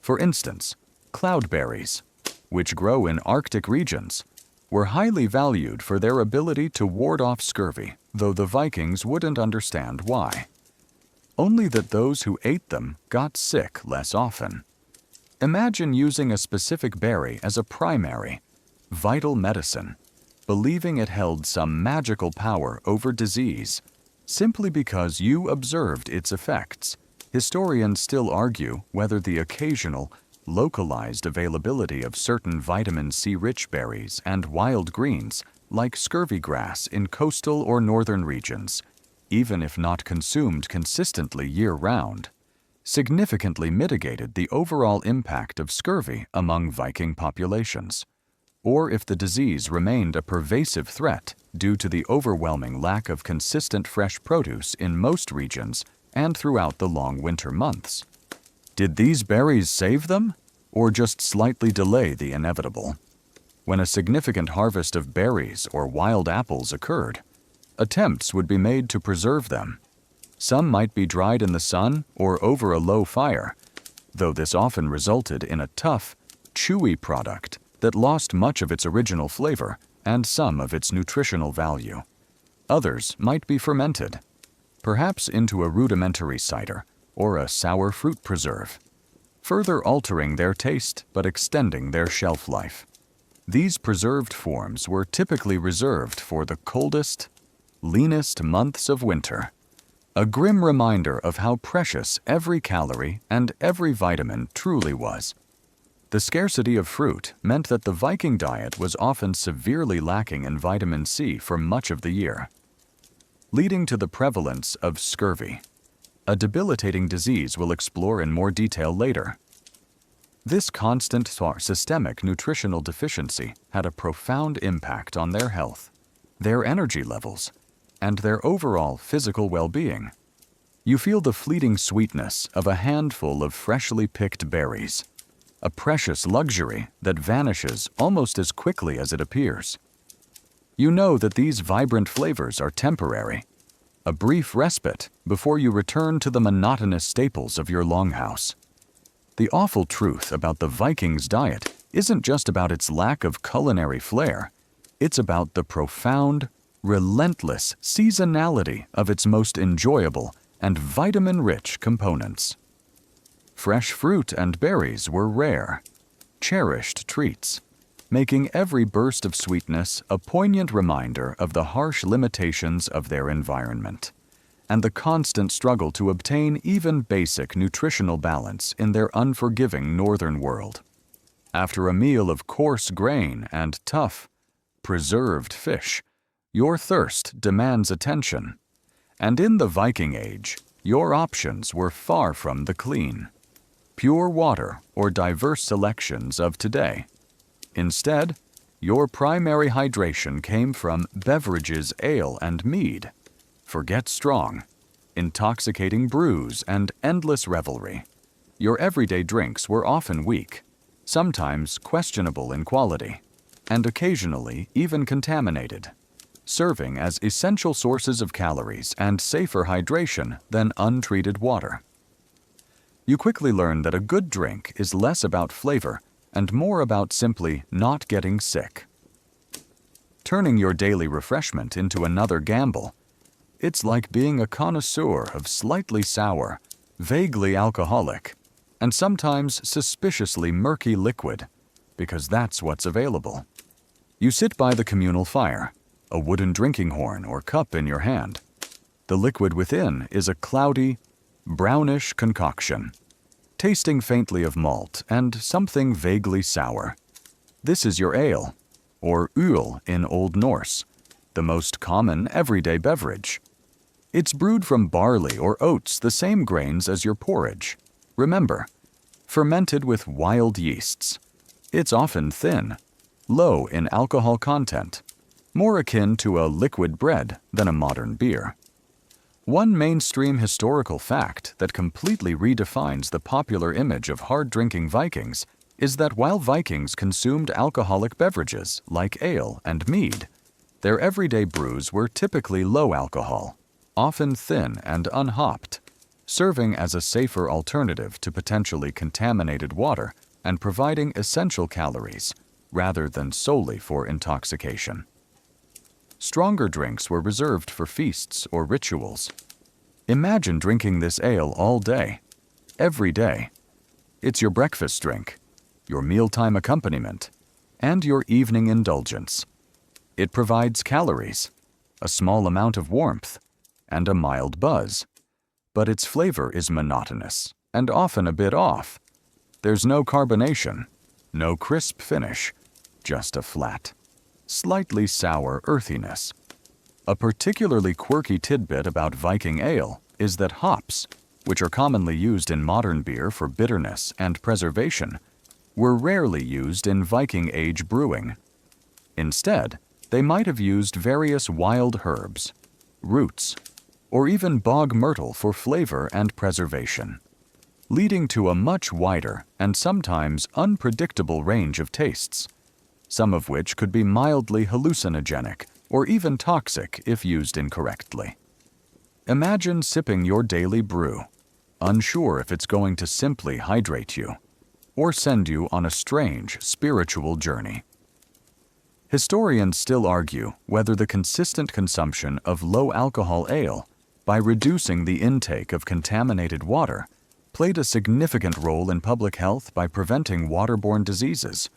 For instance, cloudberries, which grow in Arctic regions, were highly valued for their ability to ward off scurvy, though the Vikings wouldn't understand why. Only that those who ate them got sick less often. Imagine using a specific berry as a primary, vital medicine, believing it held some magical power over disease, simply because you observed its effects. Historians still argue whether the occasional, localized availability of certain vitamin C-rich berries and wild greens, like scurvy grass in coastal or northern regions, even if not consumed consistently year-round, significantly mitigated the overall impact of scurvy among Viking populations, or if the disease remained a pervasive threat due to the overwhelming lack of consistent fresh produce in most regions and throughout the long winter months. Did these berries save them, or just slightly delay the inevitable? When a significant harvest of berries or wild apples occurred, attempts would be made to preserve them. Some might be dried in the sun or over a low fire, though this often resulted in a tough, chewy product that lost much of its original flavor and some of its nutritional value. Others might be fermented, perhaps into a rudimentary cider or a sour fruit preserve, further altering their taste but extending their shelf life. These preserved forms were typically reserved for the coldest, leanest months of winter, a grim reminder of how precious every calorie and every vitamin truly was. The scarcity of fruit meant that the Viking diet was often severely lacking in vitamin C for much of the year, leading to the prevalence of scurvy, a debilitating disease we'll explore in more detail later. This constant systemic nutritional deficiency had a profound impact on their health, their energy levels, and their overall physical well-being. You feel the fleeting sweetness of a handful of freshly picked berries, a precious luxury that vanishes almost as quickly as it appears. You know that these vibrant flavors are temporary, a brief respite before you return to the monotonous staples of your longhouse. The awful truth about the Vikings' diet isn't just about its lack of culinary flair, it's about the profound, relentless seasonality of its most enjoyable and vitamin-rich components. Fresh fruit and berries were rare, cherished treats, making every burst of sweetness a poignant reminder of the harsh limitations of their environment and the constant struggle to obtain even basic nutritional balance in their unforgiving northern world. After a meal of coarse grain and tough, preserved fish, your thirst demands attention. And in the Viking Age, your options were far from the clean, pure water or diverse selections of today. Instead, your primary hydration came from beverages, ale and mead. Forget strong, intoxicating brews and endless revelry. Your everyday drinks were often weak, sometimes questionable in quality, and occasionally even contaminated. serving as essential sources of calories and safer hydration than untreated water. You quickly learn that a good drink is less about flavor and more about simply not getting sick. Turning your daily refreshment into another gamble, it's like being a connoisseur of slightly sour, vaguely alcoholic, and sometimes suspiciously murky liquid, because that's what's available. You sit by the communal fire, a wooden drinking horn or cup in your hand. The liquid within is a cloudy, brownish concoction, tasting faintly of malt and something vaguely sour. This is your ale, or øl in Old Norse, the most common everyday beverage. It's brewed from barley or oats, the same grains as your porridge. Remember, fermented with wild yeasts. It's often thin, low in alcohol content, more akin to a liquid bread than a modern beer. One mainstream historical fact that completely redefines the popular image of hard-drinking Vikings is that while Vikings consumed alcoholic beverages like ale and mead, their everyday brews were typically low alcohol, often thin and unhopped, serving as a safer alternative to potentially contaminated water and providing essential calories rather than solely for intoxication. Stronger drinks were reserved for feasts or rituals. Imagine drinking this ale all day, every day. It's your breakfast drink, your mealtime accompaniment, and your evening indulgence. It provides calories, a small amount of warmth, and a mild buzz, but its flavor is monotonous and often a bit off. There's no carbonation, no crisp finish, just a flat, slightly sour earthiness. A particularly quirky tidbit about Viking ale is that hops, which are commonly used in modern beer for bitterness and preservation, were rarely used in Viking Age brewing. Instead, they might have used various wild herbs, roots, or even bog myrtle for flavor and preservation, leading to a much wider and sometimes unpredictable range of tastes, some of which could be mildly hallucinogenic or even toxic if used incorrectly. Imagine sipping your daily brew, unsure if it's going to simply hydrate you or send you on a strange spiritual journey. Historians still argue whether the consistent consumption of low-alcohol ale, by reducing the intake of contaminated water, played a significant role in public health by preventing waterborne diseases,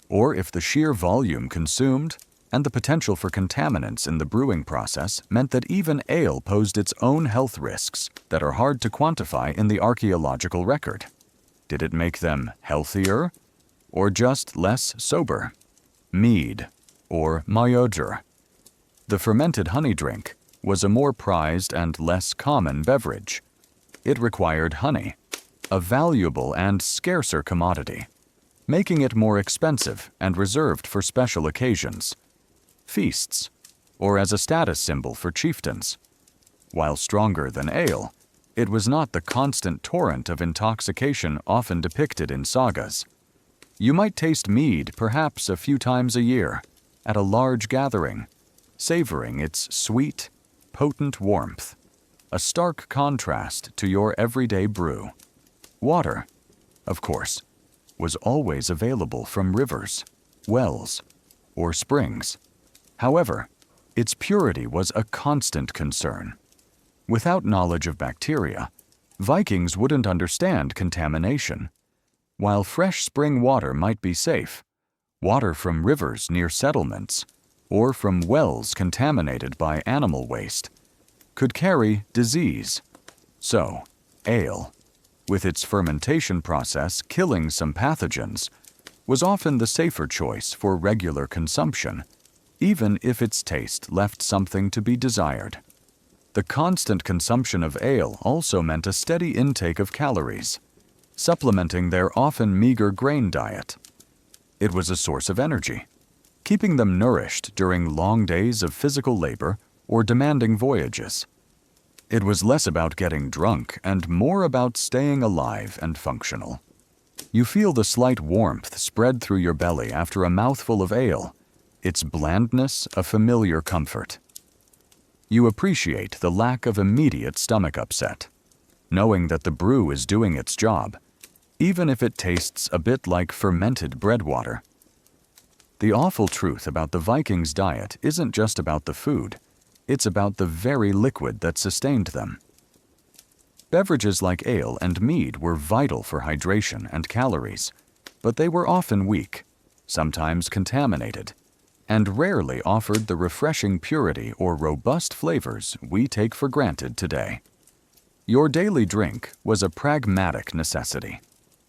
or if the sheer volume consumed and the potential for contaminants in the brewing process meant that even ale posed its own health risks that are hard to quantify in the archaeological record. Did it make them healthier, or just less sober? Mead, or majödr, the fermented honey drink, was a more prized and less common beverage. It required honey, a valuable and scarcer commodity, making it more expensive and reserved for special occasions, feasts, or as a status symbol for chieftains. While stronger than ale, it was not the constant torrent of intoxication often depicted in sagas. You might taste mead perhaps a few times a year, at a large gathering, savoring its sweet, potent warmth, a stark contrast to your everyday brew. Water, of course, was always available from rivers, wells, or springs. However, its purity was a constant concern. Without knowledge of bacteria, Vikings wouldn't understand contamination. While fresh spring water might be safe, water from rivers near settlements, or from wells contaminated by animal waste, could carry disease. So, ale, with its fermentation process killing some pathogens, was often the safer choice for regular consumption, even if its taste left something to be desired. The constant consumption of ale also meant a steady intake of calories, supplementing their often meager grain diet. It was a source of energy, keeping them nourished during long days of physical labor or demanding voyages. It was less about getting drunk and more about staying alive and functional. You feel the slight warmth spread through your belly after a mouthful of ale, its blandness a familiar comfort. You appreciate the lack of immediate stomach upset, knowing that the brew is doing its job, even if it tastes a bit like fermented bread water. The awful truth about the Vikings' diet isn't just about the food, it's about the very liquid that sustained them. Beverages like ale and mead were vital for hydration and calories, but they were often weak, sometimes contaminated, and rarely offered the refreshing purity or robust flavors we take for granted today. Your daily drink was a pragmatic necessity,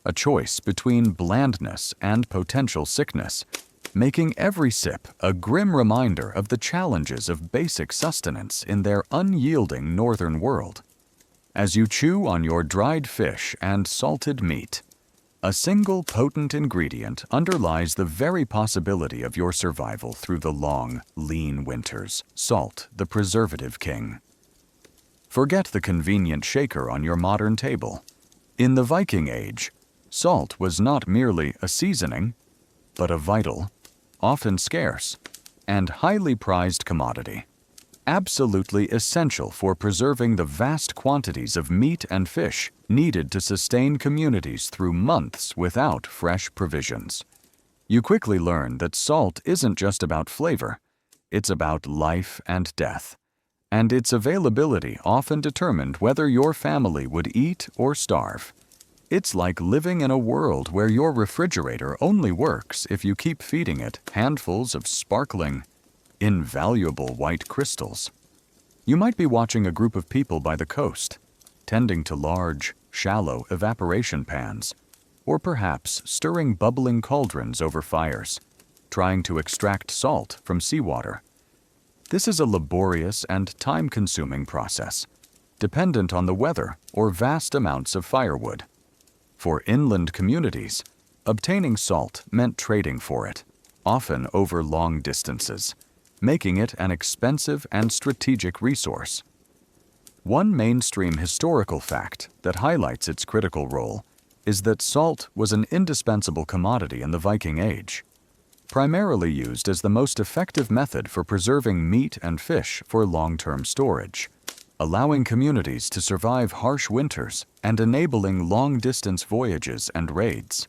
a choice between blandness and potential sickness, making every sip a grim reminder of the challenges of basic sustenance in their unyielding northern world. As you chew on your dried fish and salted meat, a single potent ingredient underlies the very possibility of your survival through the long, lean winters: salt, the preservative king. Forget the convenient shaker on your modern table. In the Viking Age, salt was not merely a seasoning, but a vital, often scarce, and highly prized commodity, absolutely essential for preserving the vast quantities of meat and fish needed to sustain communities through months without fresh provisions. You quickly learn that salt isn't just about flavor, it's about life and death, and its availability often determined whether your family would eat or starve. It's like living in a world where your refrigerator only works if you keep feeding it handfuls of sparkling, invaluable white crystals. You might be watching a group of people by the coast, tending to large, shallow evaporation pans, or perhaps stirring bubbling cauldrons over fires, trying to extract salt from seawater. This is a laborious and time-consuming process, dependent on the weather or vast amounts of firewood. For inland communities, obtaining salt meant trading for it, often over long distances, making it an expensive and strategic resource. One mainstream historical fact that highlights its critical role is that salt was an indispensable commodity in the Viking Age, primarily used as the most effective method for preserving meat and fish for long-term storage, allowing communities to survive harsh winters and enabling long-distance voyages and raids.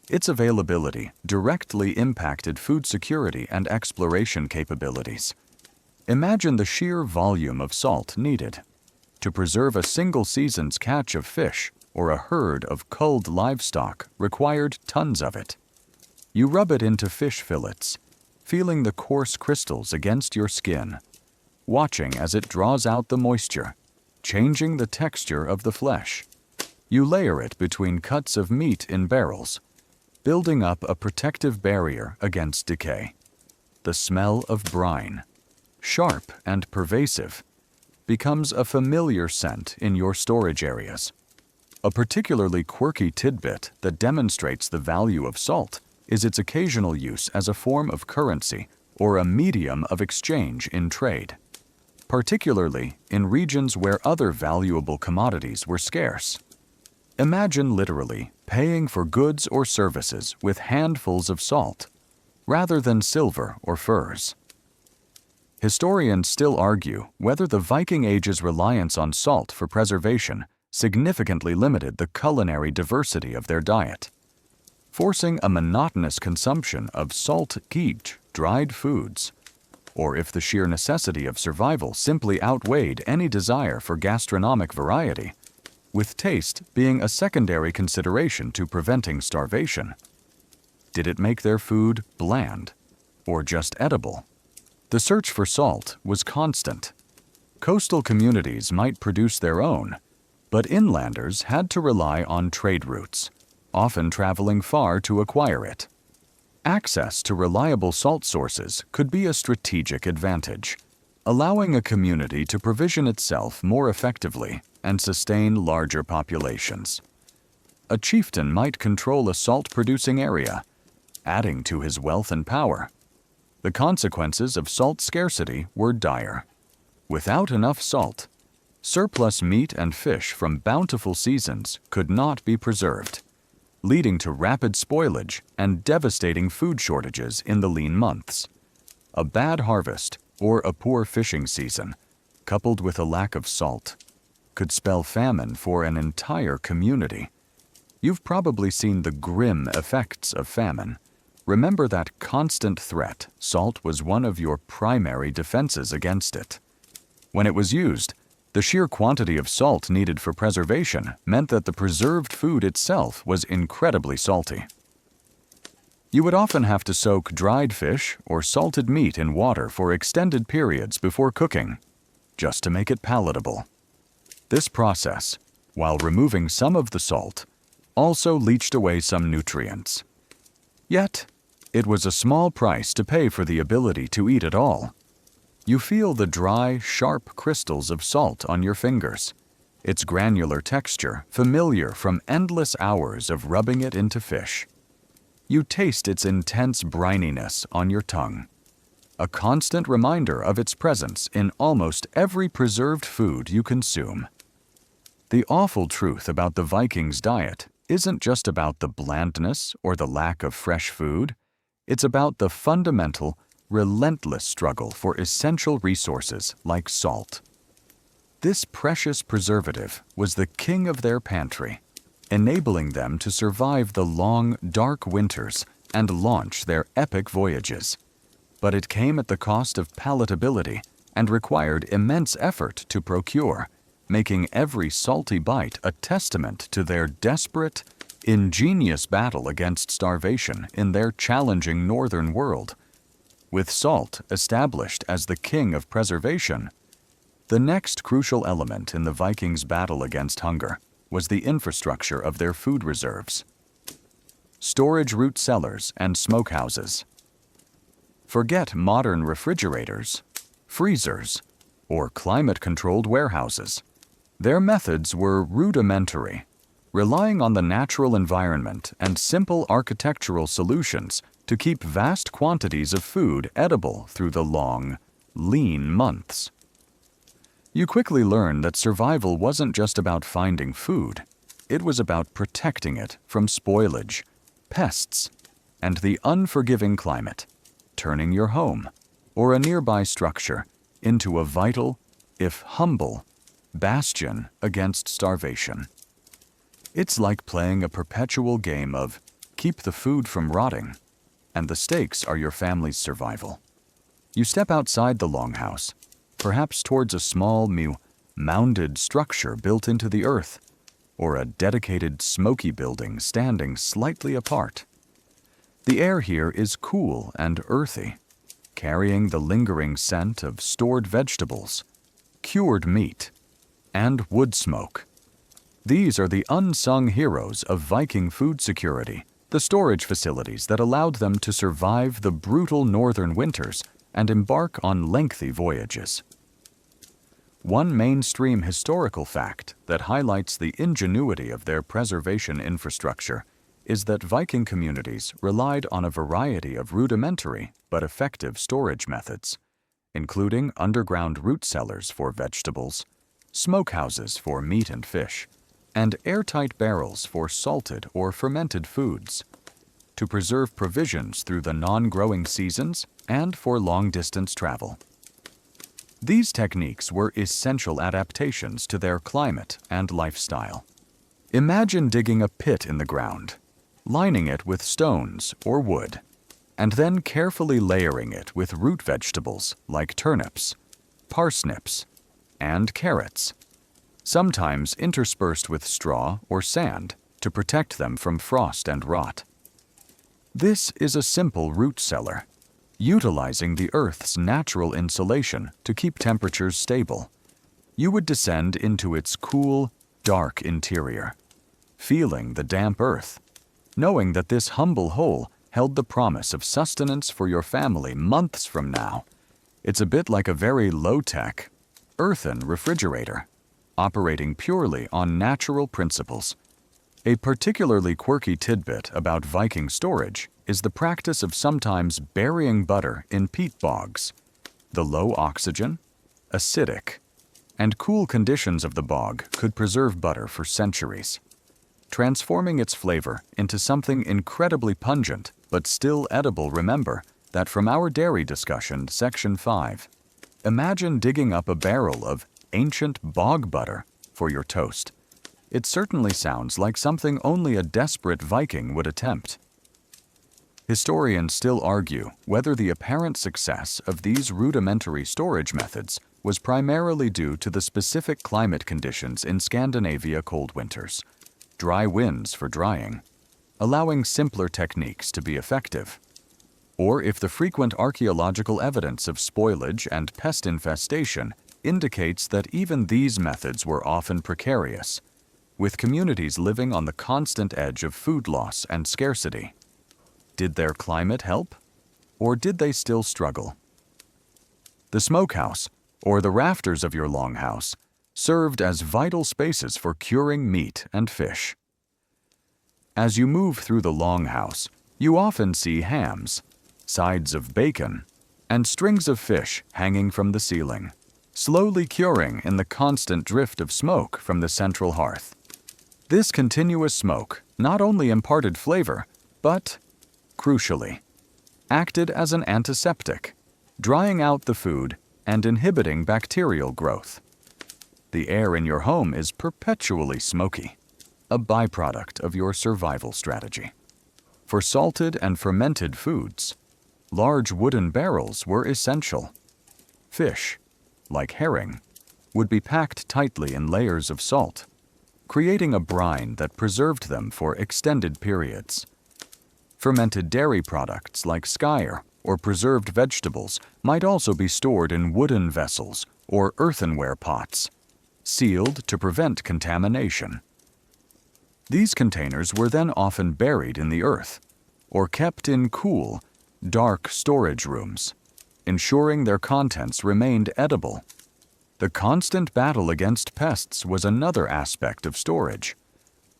Its availability directly impacted food security and exploration capabilities. Imagine the sheer volume of salt needed. To preserve a single season's catch of fish or a herd of culled livestock required tons of it. You rub it into fish fillets, feeling the coarse crystals against your skin, watching as it draws out the moisture, changing the texture of the flesh. You layer it between cuts of meat in barrels, building up a protective barrier against decay. The smell of brine, sharp and pervasive, becomes a familiar scent in your storage areas. A particularly quirky tidbit that demonstrates the value of salt is its occasional use as a form of currency or a medium of exchange in trade, particularly in regions where other valuable commodities were scarce. Imagine literally paying for goods or services with handfuls of salt, rather than silver or furs. Historians still argue whether the Viking Age's reliance on salt for preservation significantly limited the culinary diversity of their diet, forcing a monotonous consumption of salt-keyed dried foods, or if the sheer necessity of survival simply outweighed any desire for gastronomic variety, with taste being a secondary consideration to preventing starvation. Did it make their food bland, or just edible? The search for salt was constant. Coastal communities might produce their own, but inlanders had to rely on trade routes, often traveling far to acquire it. Access to reliable salt sources could be a strategic advantage, allowing a community to provision itself more effectively and sustain larger populations. A chieftain might control a salt-producing area, adding to his wealth and power. The consequences of salt scarcity were dire. Without enough salt, surplus meat and fish from bountiful seasons could not be preserved, leading to rapid spoilage and devastating food shortages in the lean months. A bad harvest or a poor fishing season, coupled with a lack of salt, could spell famine for an entire community. You've probably seen the grim effects of famine. Remember that constant threat. Salt was one of your primary defenses against it. When it was used, the sheer quantity of salt needed for preservation meant that the preserved food itself was incredibly salty. You would often have to soak dried fish or salted meat in water for extended periods before cooking, just to make it palatable. This process, while removing some of the salt, also leached away some nutrients. Yet, it was a small price to pay for the ability to eat at all. You feel the dry, sharp crystals of salt on your fingers, its granular texture familiar from endless hours of rubbing it into fish. You taste its intense brininess on your tongue, a constant reminder of its presence in almost every preserved food you consume. The awful truth about the Vikings' diet isn't just about the blandness or the lack of fresh food. It's about the fundamental, relentless struggle for essential resources like salt. This precious preservative was the king of their pantry, enabling them to survive the long, dark winters and launch their epic voyages. But it came at the cost of palatability and required immense effort to procure, making every salty bite a testament to their desperate, ingenious battle against starvation in their challenging northern world. With salt established as the king of preservation, the next crucial element in the Vikings' battle against hunger was the infrastructure of their food reserves. Storage root cellars and smokehouses. Forget modern refrigerators, freezers, or climate-controlled warehouses. Their methods were rudimentary, relying on the natural environment and simple architectural solutions to keep vast quantities of food edible through the long, lean months. You quickly learn that survival wasn't just about finding food. It was about protecting it from spoilage, pests, and the unforgiving climate, turning your home or a nearby structure into a vital, if humble, bastion against starvation. It's like playing a perpetual game of keep the food from rotting, and the stakes are your family's survival. You step outside the longhouse, perhaps towards a small, mounded structure built into the earth, or a dedicated smoky building standing slightly apart. The air here is cool and earthy, carrying the lingering scent of stored vegetables, cured meat, and wood smoke. These are the unsung heroes of Viking food security, the storage facilities that allowed them to survive the brutal northern winters and embark on lengthy voyages. One mainstream historical fact that highlights the ingenuity of their preservation infrastructure is that Viking communities relied on a variety of rudimentary but effective storage methods, including underground root cellars for vegetables, smokehouses for meat and fish, and airtight barrels for salted or fermented foods, to preserve provisions through the non-growing seasons and for long-distance travel. These techniques were essential adaptations to their climate and lifestyle. Imagine digging a pit in the ground, lining it with stones or wood, and then carefully layering it with root vegetables like turnips, parsnips, and carrots, sometimes interspersed with straw or sand to protect them from frost and rot. This is a simple root cellar, utilizing the Earth's natural insulation to keep temperatures stable. You would descend into its cool, dark interior, feeling the damp earth, knowing that this humble hole held the promise of sustenance for your family months from now. It's a bit like a very low-tech, earthen refrigerator, operating purely on natural principles. A particularly quirky tidbit about Viking storage is the practice of sometimes burying butter in peat bogs. The low oxygen, acidic, and cool conditions of the bog could preserve butter for centuries, transforming its flavor into something incredibly pungent but still edible. Remember that from our dairy discussion, Section 5. Imagine digging up a barrel of ancient bog butter for your toast. It certainly sounds like something only a desperate Viking would attempt. Historians still argue whether the apparent success of these rudimentary storage methods was primarily due to the specific climate conditions in Scandinavia cold winters, dry winds for drying, allowing simpler techniques to be effective, or if the frequent archaeological evidence of spoilage and pest infestation indicates that even these methods were often precarious, with communities living on the constant edge of food loss and scarcity. Did their climate help, or did they still struggle? The smokehouse, or the rafters of your longhouse, served as vital spaces for curing meat and fish. As you move through the longhouse, you often see hams, sides of bacon, and strings of fish hanging from the ceiling, slowly curing in the constant drift of smoke from the central hearth. This continuous smoke not only imparted flavor, but, crucially, acted as an antiseptic, drying out the food and inhibiting bacterial growth. The air in your home is perpetually smoky, a byproduct of your survival strategy. For salted and fermented foods, large wooden barrels were essential. Fish, like herring, would be packed tightly in layers of salt, creating a brine that preserved them for extended periods. Fermented dairy products like skyr or preserved vegetables might also be stored in wooden vessels or earthenware pots, sealed to prevent contamination. These containers were then often buried in the earth or kept in cool, dark storage rooms, ensuring their contents remained edible. The constant battle against pests was another aspect of storage.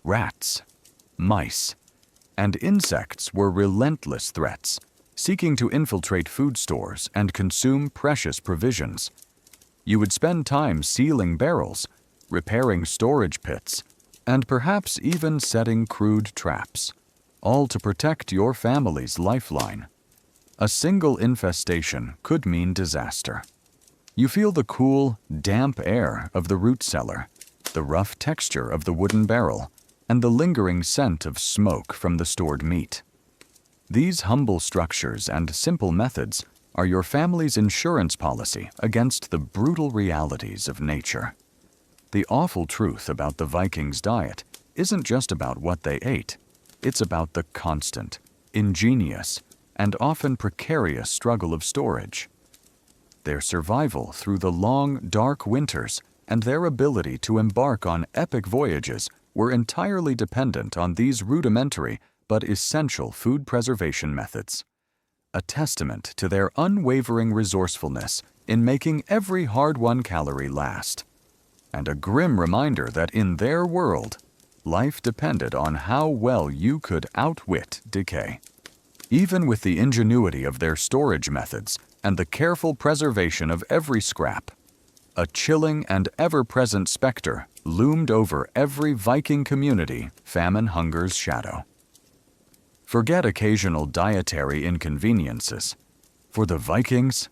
Rats, mice, and insects were relentless threats, seeking to infiltrate food stores and consume precious provisions. You would spend time sealing barrels, repairing storage pits, and perhaps even setting crude traps, all to protect your family's lifeline. A single infestation could mean disaster. You feel the cool, damp air of the root cellar, the rough texture of the wooden barrel, and the lingering scent of smoke from the stored meat. These humble structures and simple methods are your family's insurance policy against the brutal realities of nature. The awful truth about the Vikings' diet isn't just about what they ate. It's about the constant, ingenious, and often precarious struggle of storage. Their survival through the long, dark winters and their ability to embark on epic voyages were entirely dependent on these rudimentary but essential food preservation methods, a testament to their unwavering resourcefulness in making every hard-won calorie last, and a grim reminder that in their world, life depended on how well you could outwit decay. Even with the ingenuity of their storage methods and the careful preservation of every scrap, a chilling and ever-present specter loomed over every Viking community, famine hunger's shadow. Forget occasional dietary inconveniences. For the Vikings,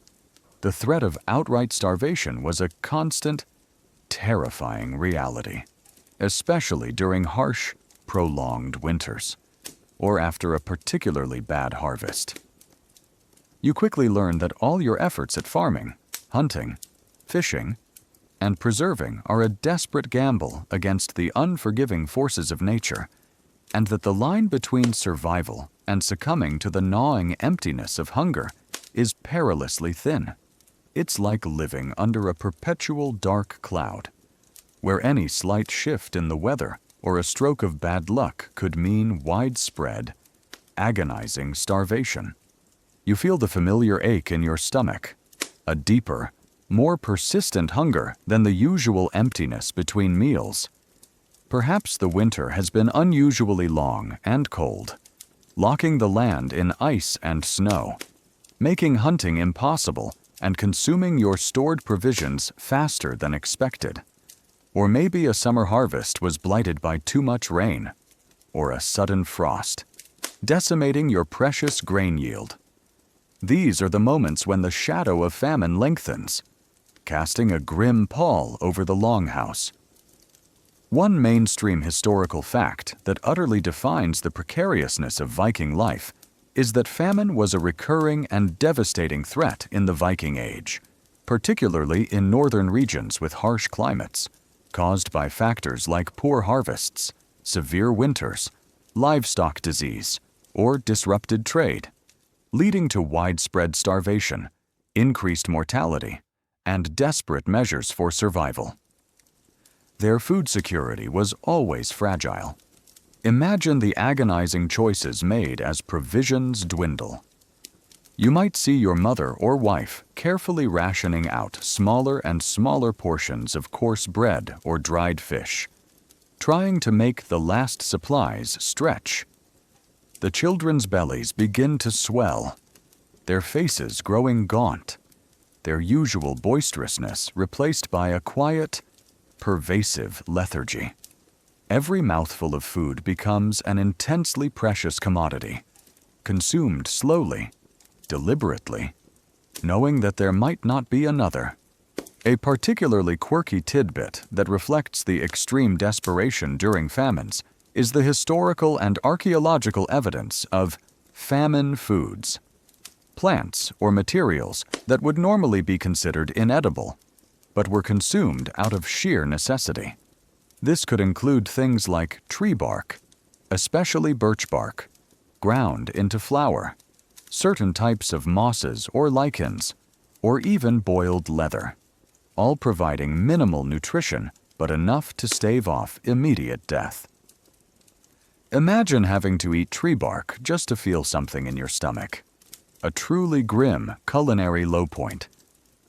the threat of outright starvation was a constant, terrifying reality, especially during harsh, prolonged winters, or after a particularly bad harvest. You quickly learn that all your efforts at farming, hunting, fishing, and preserving are a desperate gamble against the unforgiving forces of nature, and that the line between survival and succumbing to the gnawing emptiness of hunger is perilously thin. It's like living under a perpetual dark cloud, where any slight shift in the weather or a stroke of bad luck could mean widespread, agonizing starvation. You feel the familiar ache in your stomach, a deeper, more persistent hunger than the usual emptiness between meals. Perhaps the winter has been unusually long and cold, locking the land in ice and snow, making hunting impossible and consuming your stored provisions faster than expected. Or maybe a summer harvest was blighted by too much rain, or a sudden frost, decimating your precious grain yield. These are the moments when the shadow of famine lengthens, casting a grim pall over the longhouse. One mainstream historical fact that utterly defines the precariousness of Viking life is that famine was a recurring and devastating threat in the Viking Age, particularly in northern regions with harsh climates, caused by factors like poor harvests, severe winters, livestock disease, or disrupted trade, leading to widespread starvation, increased mortality, and desperate measures for survival. Their food security was always fragile. Imagine the agonizing choices made as provisions dwindle. You might see your mother or wife carefully rationing out smaller and smaller portions of coarse bread or dried fish, trying to make the last supplies stretch. The children's bellies begin to swell, their faces growing gaunt, their usual boisterousness replaced by a quiet, pervasive lethargy. Every mouthful of food becomes an intensely precious commodity, consumed slowly, deliberately, knowing that there might not be another. A particularly quirky tidbit that reflects the extreme desperation during famines is the historical and archaeological evidence of famine foods, plants or materials that would normally be considered inedible, but were consumed out of sheer necessity. This could include things like tree bark, especially birch bark, ground into flour, certain types of mosses or lichens, or even boiled leather, all providing minimal nutrition but enough to stave off immediate death. Imagine having to eat tree bark just to feel something in your stomach. A truly grim culinary low point.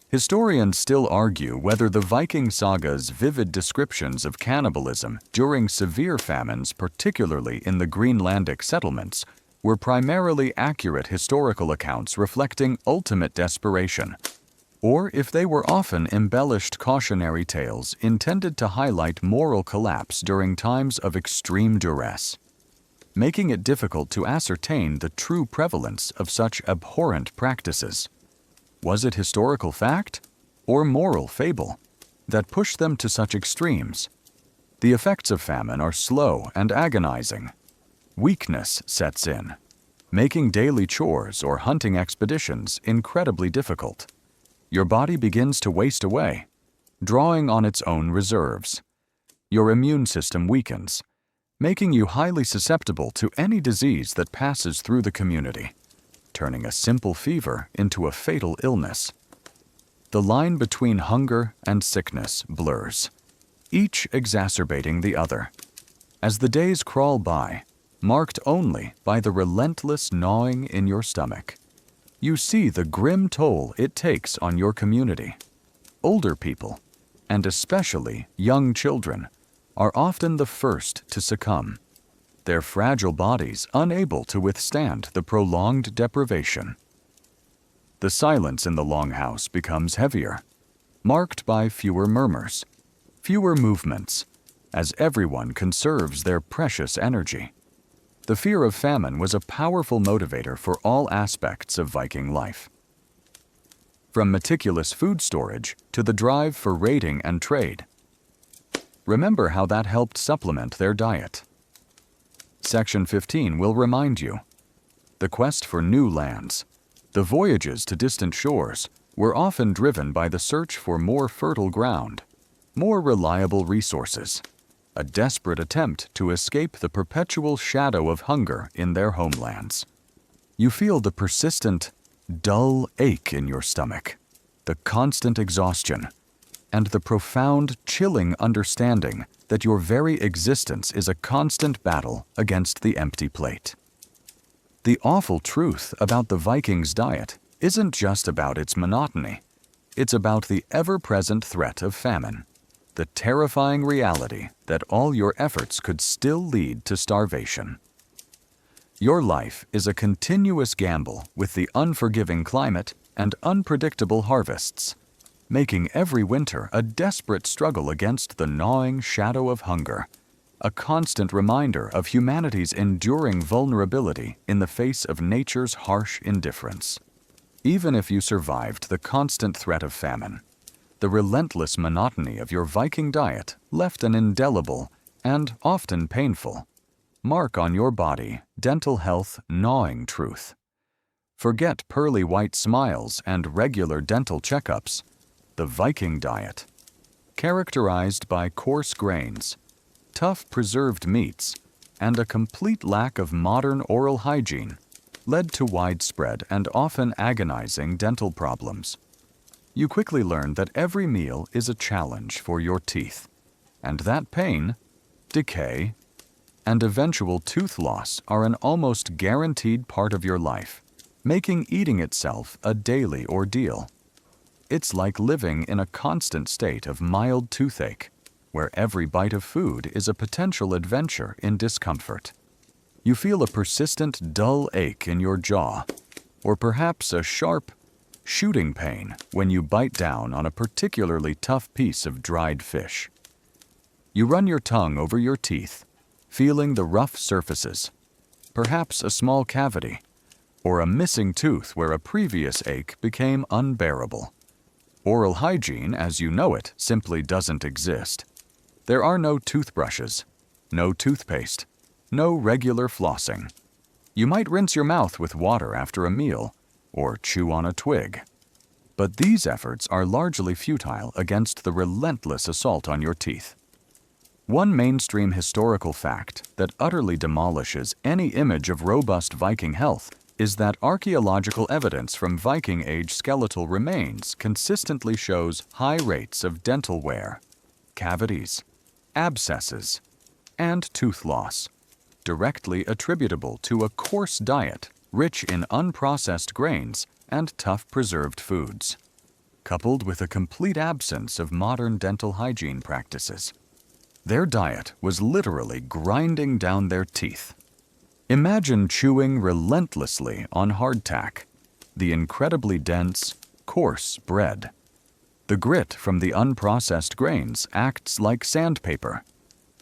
Historians still argue whether the Viking saga's vivid descriptions of cannibalism during severe famines, particularly in the Greenlandic settlements, were primarily accurate historical accounts reflecting ultimate desperation, or if they were often embellished cautionary tales intended to highlight moral collapse during times of extreme duress, making it difficult to ascertain the true prevalence of such abhorrent practices. Was it historical fact or moral fable that pushed them to such extremes? The effects of famine are slow and agonizing. Weakness sets in, making daily chores or hunting expeditions incredibly difficult. Your body begins to waste away, drawing on its own reserves. Your immune system weakens, making you highly susceptible to any disease that passes through the community, turning a simple fever into a fatal illness. The line between hunger and sickness blurs, each exacerbating the other. As the days crawl by, marked only by the relentless gnawing in your stomach, you see the grim toll it takes on your community. Older people, and especially young children, are often the first to succumb, their fragile bodies unable to withstand the prolonged deprivation. The silence in the longhouse becomes heavier, marked by fewer murmurs, fewer movements, as everyone conserves their precious energy. The fear of famine was a powerful motivator for all aspects of Viking life. From meticulous food storage to the drive for raiding and trade. Remember how that helped supplement their diet. Section 15 will remind you. The quest for new lands, the voyages to distant shores, were often driven by the search for more fertile ground, more reliable resources, a desperate attempt to escape the perpetual shadow of hunger in their homelands. You feel the persistent, dull ache in your stomach, the constant exhaustion, and the profound, chilling understanding that your very existence is a constant battle against the empty plate. The awful truth about the Vikings' diet isn't just about its monotony. It's about the ever-present threat of famine, the terrifying reality that all your efforts could still lead to starvation. Your life is a continuous gamble with the unforgiving climate and unpredictable harvests, making every winter a desperate struggle against the gnawing shadow of hunger, a constant reminder of humanity's enduring vulnerability in the face of nature's harsh indifference. Even if you survived the constant threat of famine, the relentless monotony of your Viking diet left an indelible and often painful mark on your body, dental health gnawing truth. Forget pearly white smiles and regular dental checkups. The Viking diet, characterized by coarse grains, tough preserved meats, and a complete lack of modern oral hygiene, led to widespread and often agonizing dental problems. You quickly learn that every meal is a challenge for your teeth, and that pain, decay, and eventual tooth loss are an almost guaranteed part of your life, making eating itself a daily ordeal. It's like living in a constant state of mild toothache, where every bite of food is a potential adventure in discomfort. You feel a persistent dull ache in your jaw, or perhaps a sharp, shooting pain when you bite down on a particularly tough piece of dried fish. You run your tongue over your teeth, feeling the rough surfaces, perhaps a small cavity, or a missing tooth where a previous ache became unbearable. Oral hygiene, as you know it, simply doesn't exist. There are no toothbrushes, no toothpaste, no regular flossing. You might rinse your mouth with water after a meal, or chew on a twig. But these efforts are largely futile against the relentless assault on your teeth. One mainstream historical fact that utterly demolishes any image of robust Viking health is that archaeological evidence from Viking-age skeletal remains consistently shows high rates of dental wear, cavities, abscesses, and tooth loss, directly attributable to a coarse diet rich in unprocessed grains and tough preserved foods, coupled with a complete absence of modern dental hygiene practices. Their diet was literally grinding down their teeth. Imagine chewing relentlessly on hardtack, the incredibly dense, coarse bread. The grit from the unprocessed grains acts like sandpaper,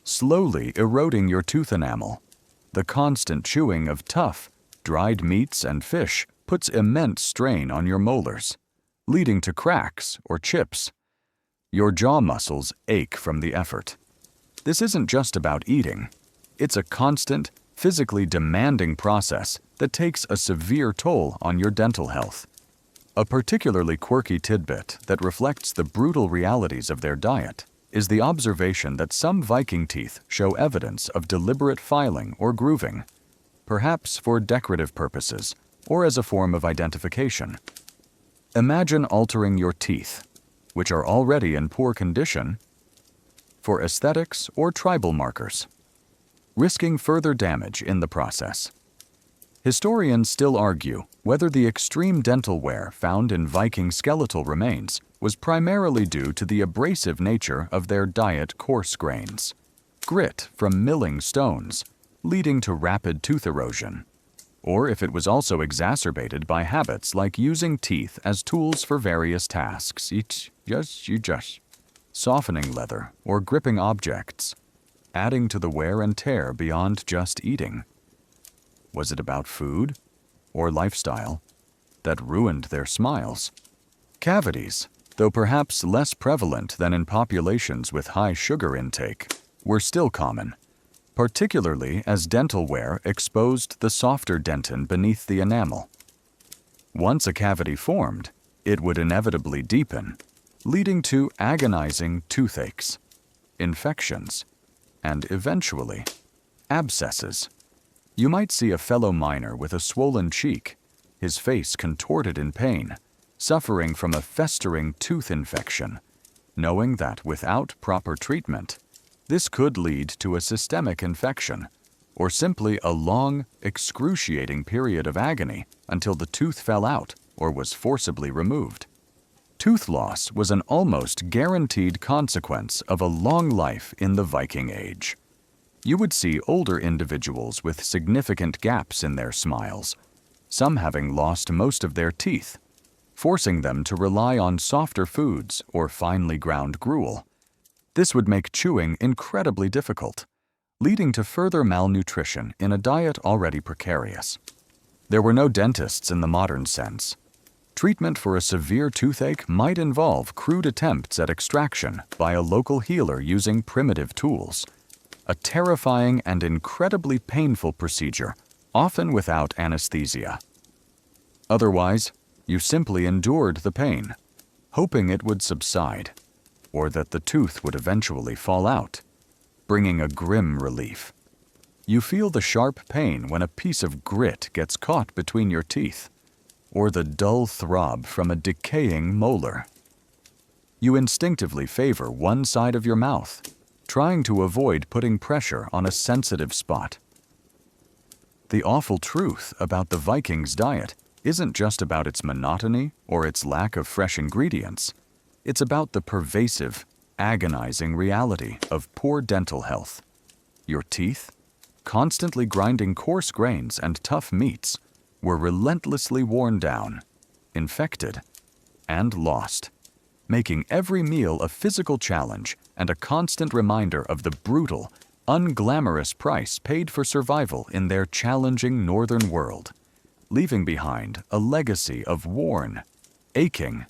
slowly eroding your tooth enamel. The constant chewing of tough, dried meats and fish puts immense strain on your molars, leading to cracks or chips. Your jaw muscles ache from the effort. This isn't just about eating. It's a constant, physically demanding process that takes a severe toll on your dental health. A particularly quirky tidbit that reflects the brutal realities of their diet is the observation that some Viking teeth show evidence of deliberate filing or grooving, perhaps for decorative purposes or as a form of identification. Imagine altering your teeth, which are already in poor condition, for aesthetics or tribal markers, risking further damage in the process. Historians still argue whether the extreme dental wear found in Viking skeletal remains was primarily due to the abrasive nature of their diet coarse grains, grit from milling stones, leading to rapid tooth erosion, or if it was also exacerbated by habits like using teeth as tools for various tasks, softening leather or gripping objects, adding to the wear and tear beyond just eating. Was it about food or lifestyle that ruined their smiles? Cavities, though perhaps less prevalent than in populations with high sugar intake, were still common, particularly as dental wear exposed the softer dentin beneath the enamel. Once a cavity formed, it would inevitably deepen, leading to agonizing toothaches, infections, and eventually, abscesses. You might see a fellow miner with a swollen cheek, his face contorted in pain, suffering from a festering tooth infection, knowing that without proper treatment, this could lead to a systemic infection, or simply a long, excruciating period of agony until the tooth fell out or was forcibly removed. Tooth loss was an almost guaranteed consequence of a long life in the Viking Age. You would see older individuals with significant gaps in their smiles, some having lost most of their teeth, forcing them to rely on softer foods or finely ground gruel. This would make chewing incredibly difficult, leading to further malnutrition in a diet already precarious. There were no dentists in the modern sense. Treatment for a severe toothache might involve crude attempts at extraction by a local healer using primitive tools. A terrifying and incredibly painful procedure, often without anesthesia. Otherwise, you simply endured the pain, hoping it would subside, or that the tooth would eventually fall out, bringing a grim relief. You feel the sharp pain when a piece of grit gets caught between your teeth, or the dull throb from a decaying molar. You instinctively favor one side of your mouth, trying to avoid putting pressure on a sensitive spot. The awful truth about the Vikings diet isn't just about its monotony or its lack of fresh ingredients. It's about the pervasive, agonizing reality of poor dental health. Your teeth, constantly grinding coarse grains and tough meats, were relentlessly worn down, infected, and lost, making every meal a physical challenge and a constant reminder of the brutal, unglamorous price paid for survival in their challenging northern world, leaving behind a legacy of worn, aching,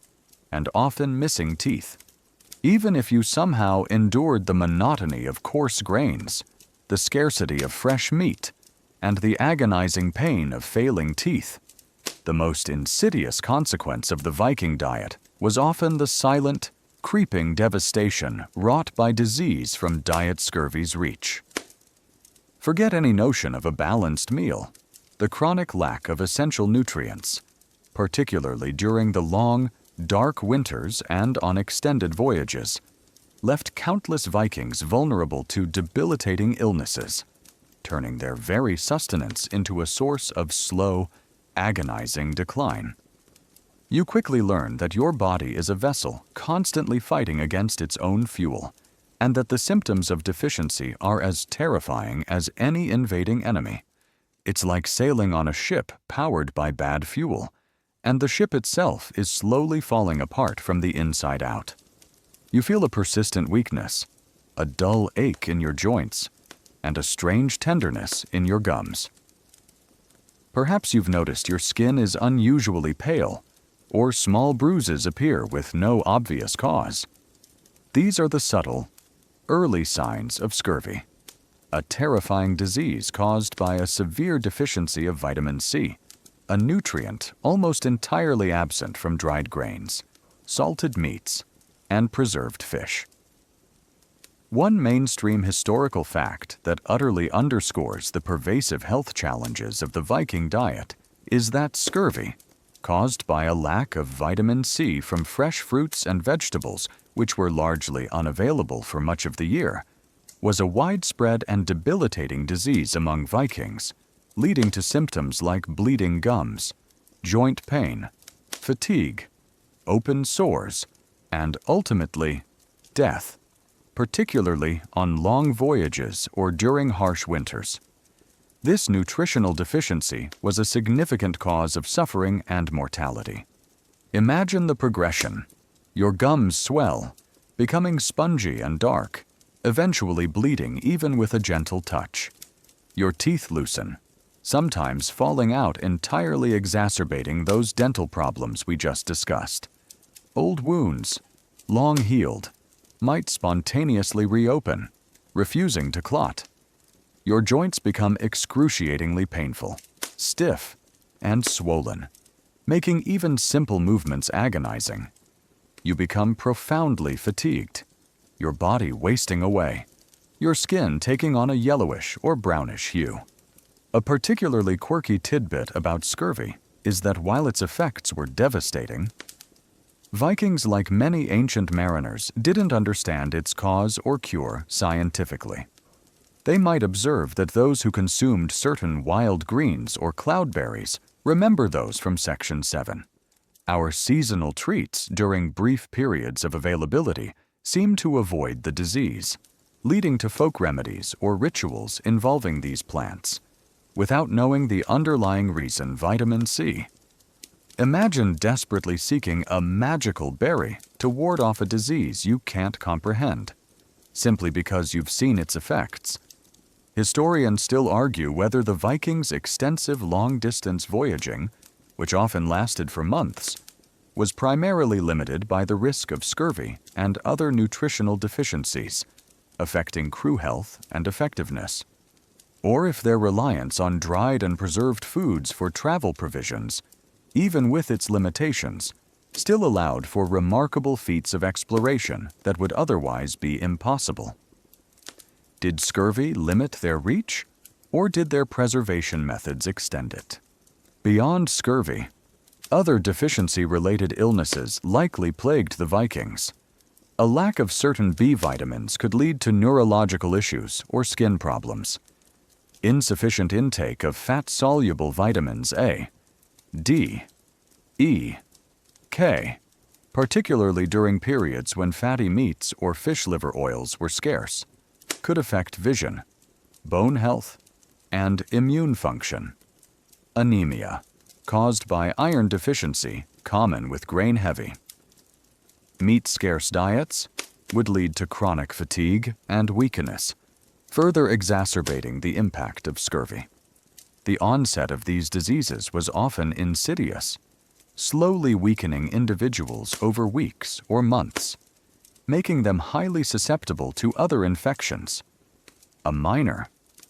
and often missing teeth. Even if you somehow endured the monotony of coarse grains, the scarcity of fresh meat, and the agonizing pain of failing teeth, the most insidious consequence of the Viking diet was often the silent, creeping devastation wrought by disease from diet scurvy's reach. Forget any notion of a balanced meal. The chronic lack of essential nutrients, particularly during the long, dark winters and on extended voyages, left countless Vikings vulnerable to debilitating illnesses, turning their very sustenance into a source of slow, agonizing decline. You quickly learn that your body is a vessel constantly fighting against its own fuel, and that the symptoms of deficiency are as terrifying as any invading enemy. It's like sailing on a ship powered by bad fuel, and the ship itself is slowly falling apart from the inside out. You feel a persistent weakness, a dull ache in your joints, and a strange tenderness in your gums. Perhaps you've noticed your skin is unusually pale, or small bruises appear with no obvious cause. These are the subtle, early signs of scurvy, a terrifying disease caused by a severe deficiency of vitamin C, a nutrient almost entirely absent from dried grains, salted meats, and preserved fish. One mainstream historical fact that utterly underscores the pervasive health challenges of the Viking diet is that scurvy, caused by a lack of vitamin C from fresh fruits and vegetables, which were largely unavailable for much of the year, was a widespread and debilitating disease among Vikings, leading to symptoms like bleeding gums, joint pain, fatigue, open sores, and ultimately, death, particularly on long voyages or during harsh winters. This nutritional deficiency was a significant cause of suffering and mortality. Imagine the progression. Your gums swell, becoming spongy and dark, eventually bleeding even with a gentle touch. Your teeth loosen, sometimes falling out entirely, exacerbating those dental problems we just discussed. Old wounds, long healed, might spontaneously reopen, refusing to clot. Your joints become excruciatingly painful, stiff, and swollen, making even simple movements agonizing. You become profoundly fatigued, your body wasting away, your skin taking on a yellowish or brownish hue. A particularly quirky tidbit about scurvy is that while its effects were devastating, Vikings, like many ancient mariners, didn't understand its cause or cure scientifically. They might observe that those who consumed certain wild greens or cloudberries remember those from Section 7. Our seasonal treats during brief periods of availability seem to avoid the disease, leading to folk remedies or rituals involving these plants, without knowing the underlying reason: vitamin C. Imagine desperately seeking a magical berry to ward off a disease you can't comprehend, simply because you've seen its effects. Historians still argue whether the Vikings' extensive long-distance voyaging, which often lasted for months, was primarily limited by the risk of scurvy and other nutritional deficiencies, affecting crew health and effectiveness. Or if their reliance on dried and preserved foods for travel provisions, even with its limitations, still allowed for remarkable feats of exploration that would otherwise be impossible. Did scurvy limit their reach, or did their preservation methods extend it? Beyond scurvy, other deficiency-related illnesses likely plagued the Vikings. A lack of certain B vitamins could lead to neurological issues or skin problems. Insufficient intake of fat-soluble vitamins A, D, E, K, particularly during periods when fatty meats or fish liver oils were scarce, could affect vision, bone health, and immune function. Anemia, caused by iron deficiency, common with grain-heavy. Meat-scarce diets would lead to chronic fatigue and weakness, further exacerbating the impact of scurvy. The onset of these diseases was often insidious, slowly weakening individuals over weeks or months, making them highly susceptible to other infections. A miner,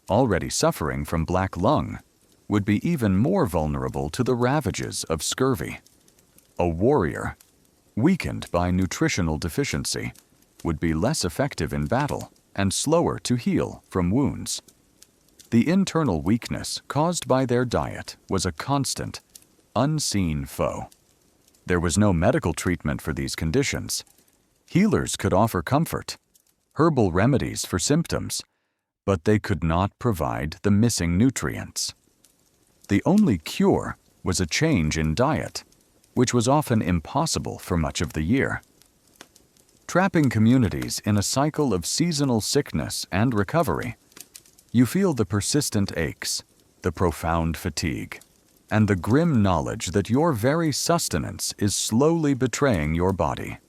already suffering from black lung, would be even more vulnerable to the ravages of scurvy. A warrior, weakened by nutritional deficiency, would be less effective in battle and slower to heal from wounds. The internal weakness caused by their diet was a constant, unseen foe. There was no medical treatment for these conditions. Healers could offer comfort, herbal remedies for symptoms, but they could not provide the missing nutrients. The only cure was a change in diet, which was often impossible for much of the year. Trapping communities in a cycle of seasonal sickness and recovery, you feel the persistent aches, the profound fatigue, and the grim knowledge that your very sustenance is slowly betraying your body.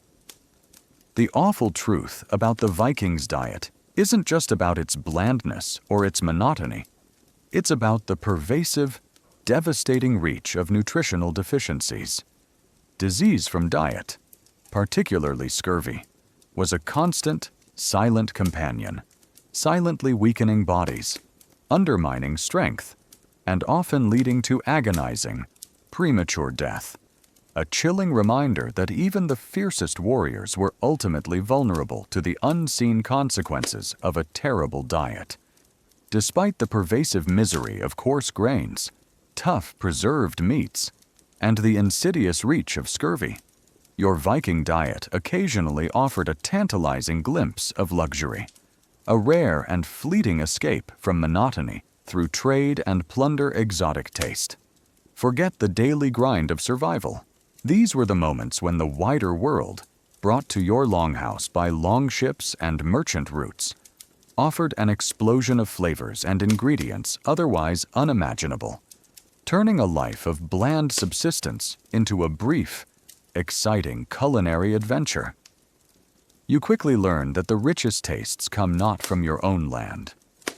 The awful truth about the Vikings' diet isn't just about its blandness or its monotony. It's about the pervasive, devastating reach of nutritional deficiencies. Disease from diet, particularly scurvy, was a constant, silent companion, silently weakening bodies, undermining strength, and often leading to agonizing, premature death. A chilling reminder that even the fiercest warriors were ultimately vulnerable to the unseen consequences of a terrible diet. Despite the pervasive misery of coarse grains, tough preserved meats, and the insidious reach of scurvy, your Viking diet occasionally offered a tantalizing glimpse of luxury, a rare and fleeting escape from monotony through trade and plunder exotic taste. Forget the daily grind of survival. These were the moments when the wider world, brought to your longhouse by longships and merchant routes, offered an explosion of flavors and ingredients otherwise unimaginable, turning a life of bland subsistence into a brief, exciting culinary adventure. You quickly learn that the richest tastes come not from your own land,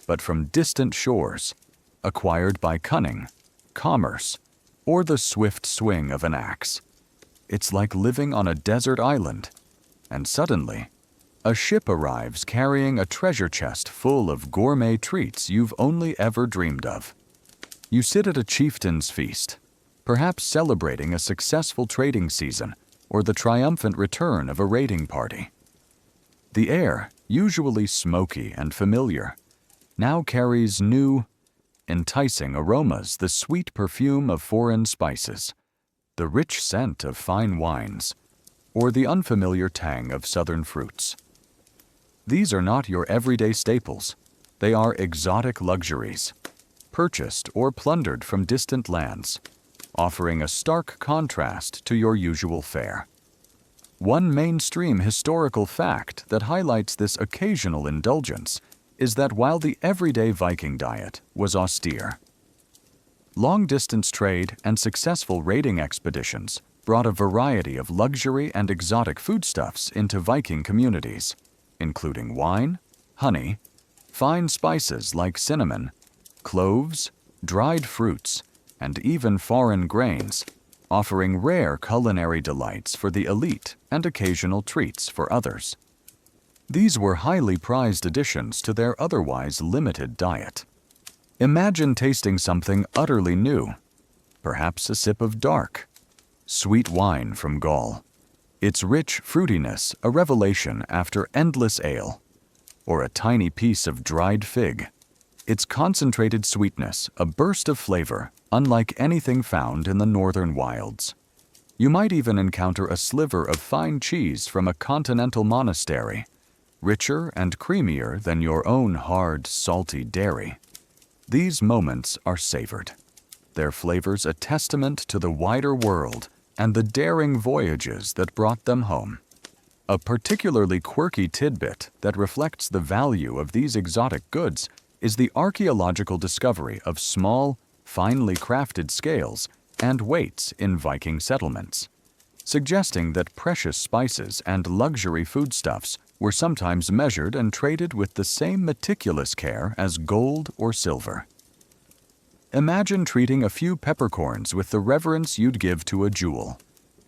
but from distant shores, acquired by cunning, commerce, or the swift swing of an axe. It's like living on a desert island, and suddenly, a ship arrives carrying a treasure chest full of gourmet treats you've only ever dreamed of. You sit at a chieftain's feast, perhaps celebrating a successful trading season or the triumphant return of a raiding party. The air, usually smoky and familiar, now carries new, enticing aromas, the sweet perfume of foreign spices, the rich scent of fine wines, or the unfamiliar tang of southern fruits. These are not your everyday staples. They are exotic luxuries, purchased or plundered from distant lands, offering a stark contrast to your usual fare. One mainstream historical fact that highlights this occasional indulgence is that while the everyday Viking diet was austere, long-distance trade and successful raiding expeditions brought a variety of luxury and exotic foodstuffs into Viking communities, including wine, honey, fine spices like cinnamon, cloves, dried fruits, and even foreign grains, offering rare culinary delights for the elite and occasional treats for others. These were highly prized additions to their otherwise limited diet. Imagine tasting something utterly new, perhaps a sip of dark, sweet wine from Gaul, its rich fruitiness a revelation after endless ale, or a tiny piece of dried fig, its concentrated sweetness a burst of flavor unlike anything found in the northern wilds. You might even encounter a sliver of fine cheese from a continental monastery, richer and creamier than your own hard, salty dairy. These moments are savored, their flavors a testament to the wider world and the daring voyages that brought them home. A particularly quirky tidbit that reflects the value of these exotic goods is the archaeological discovery of small, finely crafted scales and weights in Viking settlements, suggesting that precious spices and luxury foodstuffs were sometimes measured and traded with the same meticulous care as gold or silver. Imagine treating a few peppercorns with the reverence you'd give to a jewel,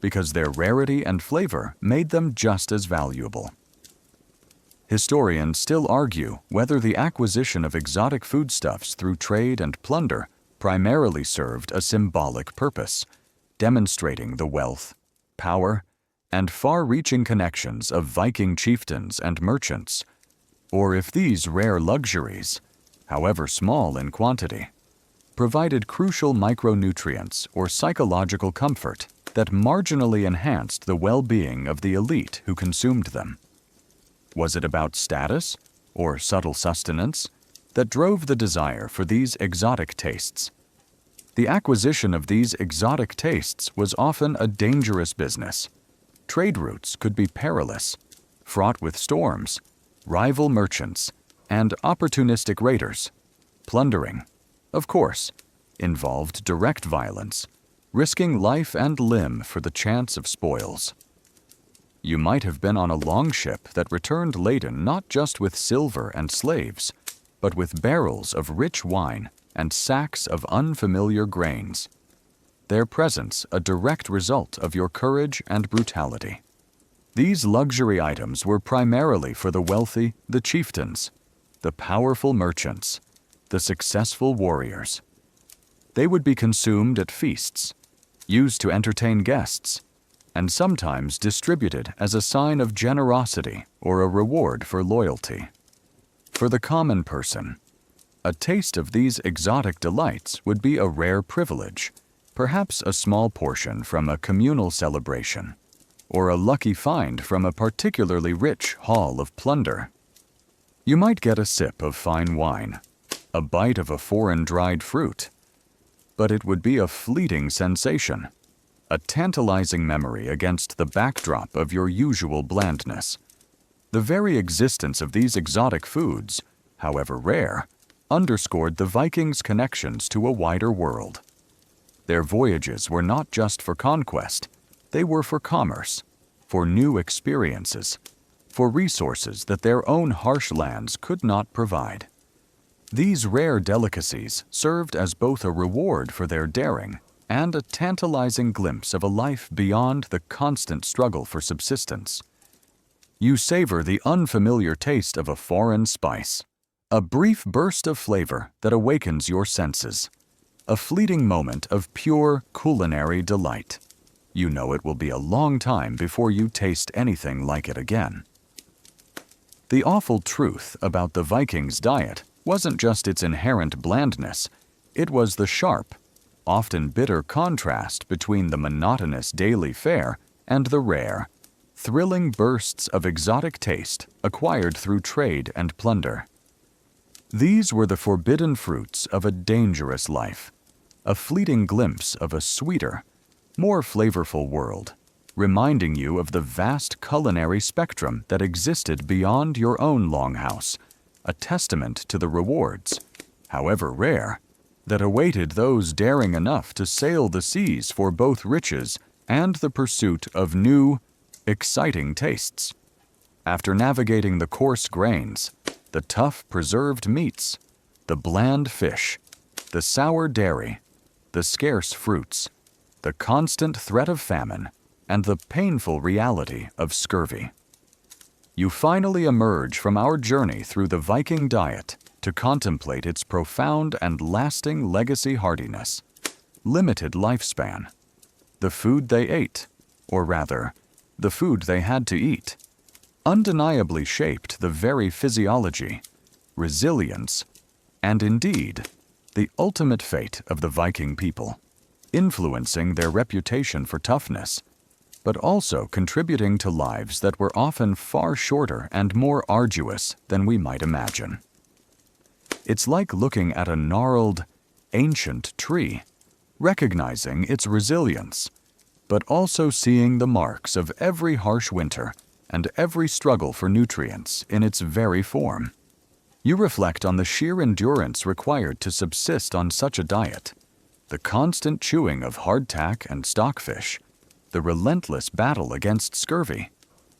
because their rarity and flavor made them just as valuable. Historians still argue whether the acquisition of exotic foodstuffs through trade and plunder primarily served a symbolic purpose, demonstrating the wealth, power, and far-reaching connections of Viking chieftains and merchants, or if these rare luxuries, however small in quantity, provided crucial micronutrients or psychological comfort that marginally enhanced the well-being of the elite who consumed them. Was it about status or subtle sustenance that drove the desire for these exotic tastes? The acquisition of these exotic tastes was often a dangerous business. Trade routes could be perilous, fraught with storms, rival merchants, and opportunistic raiders. Plundering, of course, involved direct violence, risking life and limb for the chance of spoils. You might have been on a longship that returned laden not just with silver and slaves, but with barrels of rich wine and sacks of unfamiliar grains, their presence a direct result of your courage and brutality. These luxury items were primarily for the wealthy, the chieftains, the powerful merchants, the successful warriors. They would be consumed at feasts, used to entertain guests, and sometimes distributed as a sign of generosity or a reward for loyalty. For the common person, a taste of these exotic delights would be a rare privilege, perhaps a small portion from a communal celebration, or a lucky find from a particularly rich haul of plunder. You might get a sip of fine wine, a bite of a foreign dried fruit, but it would be a fleeting sensation, a tantalizing memory against the backdrop of your usual blandness. The very existence of these exotic foods, however rare, underscored the Vikings' connections to a wider world. Their voyages were not just for conquest, they were for commerce, for new experiences, for resources that their own harsh lands could not provide. These rare delicacies served as both a reward for their daring and a tantalizing glimpse of a life beyond the constant struggle for subsistence. You savor the unfamiliar taste of a foreign spice, a brief burst of flavor that awakens your senses, a fleeting moment of pure culinary delight. You know it will be a long time before you taste anything like it again. The awful truth about the Vikings' diet wasn't just its inherent blandness, it was the sharp, often bitter contrast between the monotonous daily fare and the rare, thrilling bursts of exotic taste acquired through trade and plunder. These were the forbidden fruits of a dangerous life, a fleeting glimpse of a sweeter, more flavorful world, reminding you of the vast culinary spectrum that existed beyond your own longhouse, a testament to the rewards, however rare, that awaited those daring enough to sail the seas for both riches and the pursuit of new, exciting tastes. After navigating the coarse grains, the tough preserved meats, the bland fish, the sour dairy, the scarce fruits, the constant threat of famine, and the painful reality of scurvy. You finally emerge from our journey through the Viking diet to contemplate its profound and lasting legacy: hardiness, limited lifespan. The food they ate, or rather, the food they had to eat, undeniably shaped the very physiology, resilience, and indeed, the ultimate fate of the Viking people, influencing their reputation for toughness, but also contributing to lives that were often far shorter and more arduous than we might imagine. It's like looking at a gnarled, ancient tree, recognizing its resilience, but also seeing the marks of every harsh winter and every struggle for nutrients in its very form. You reflect on the sheer endurance required to subsist on such a diet, the constant chewing of hardtack and stockfish, the relentless battle against scurvy,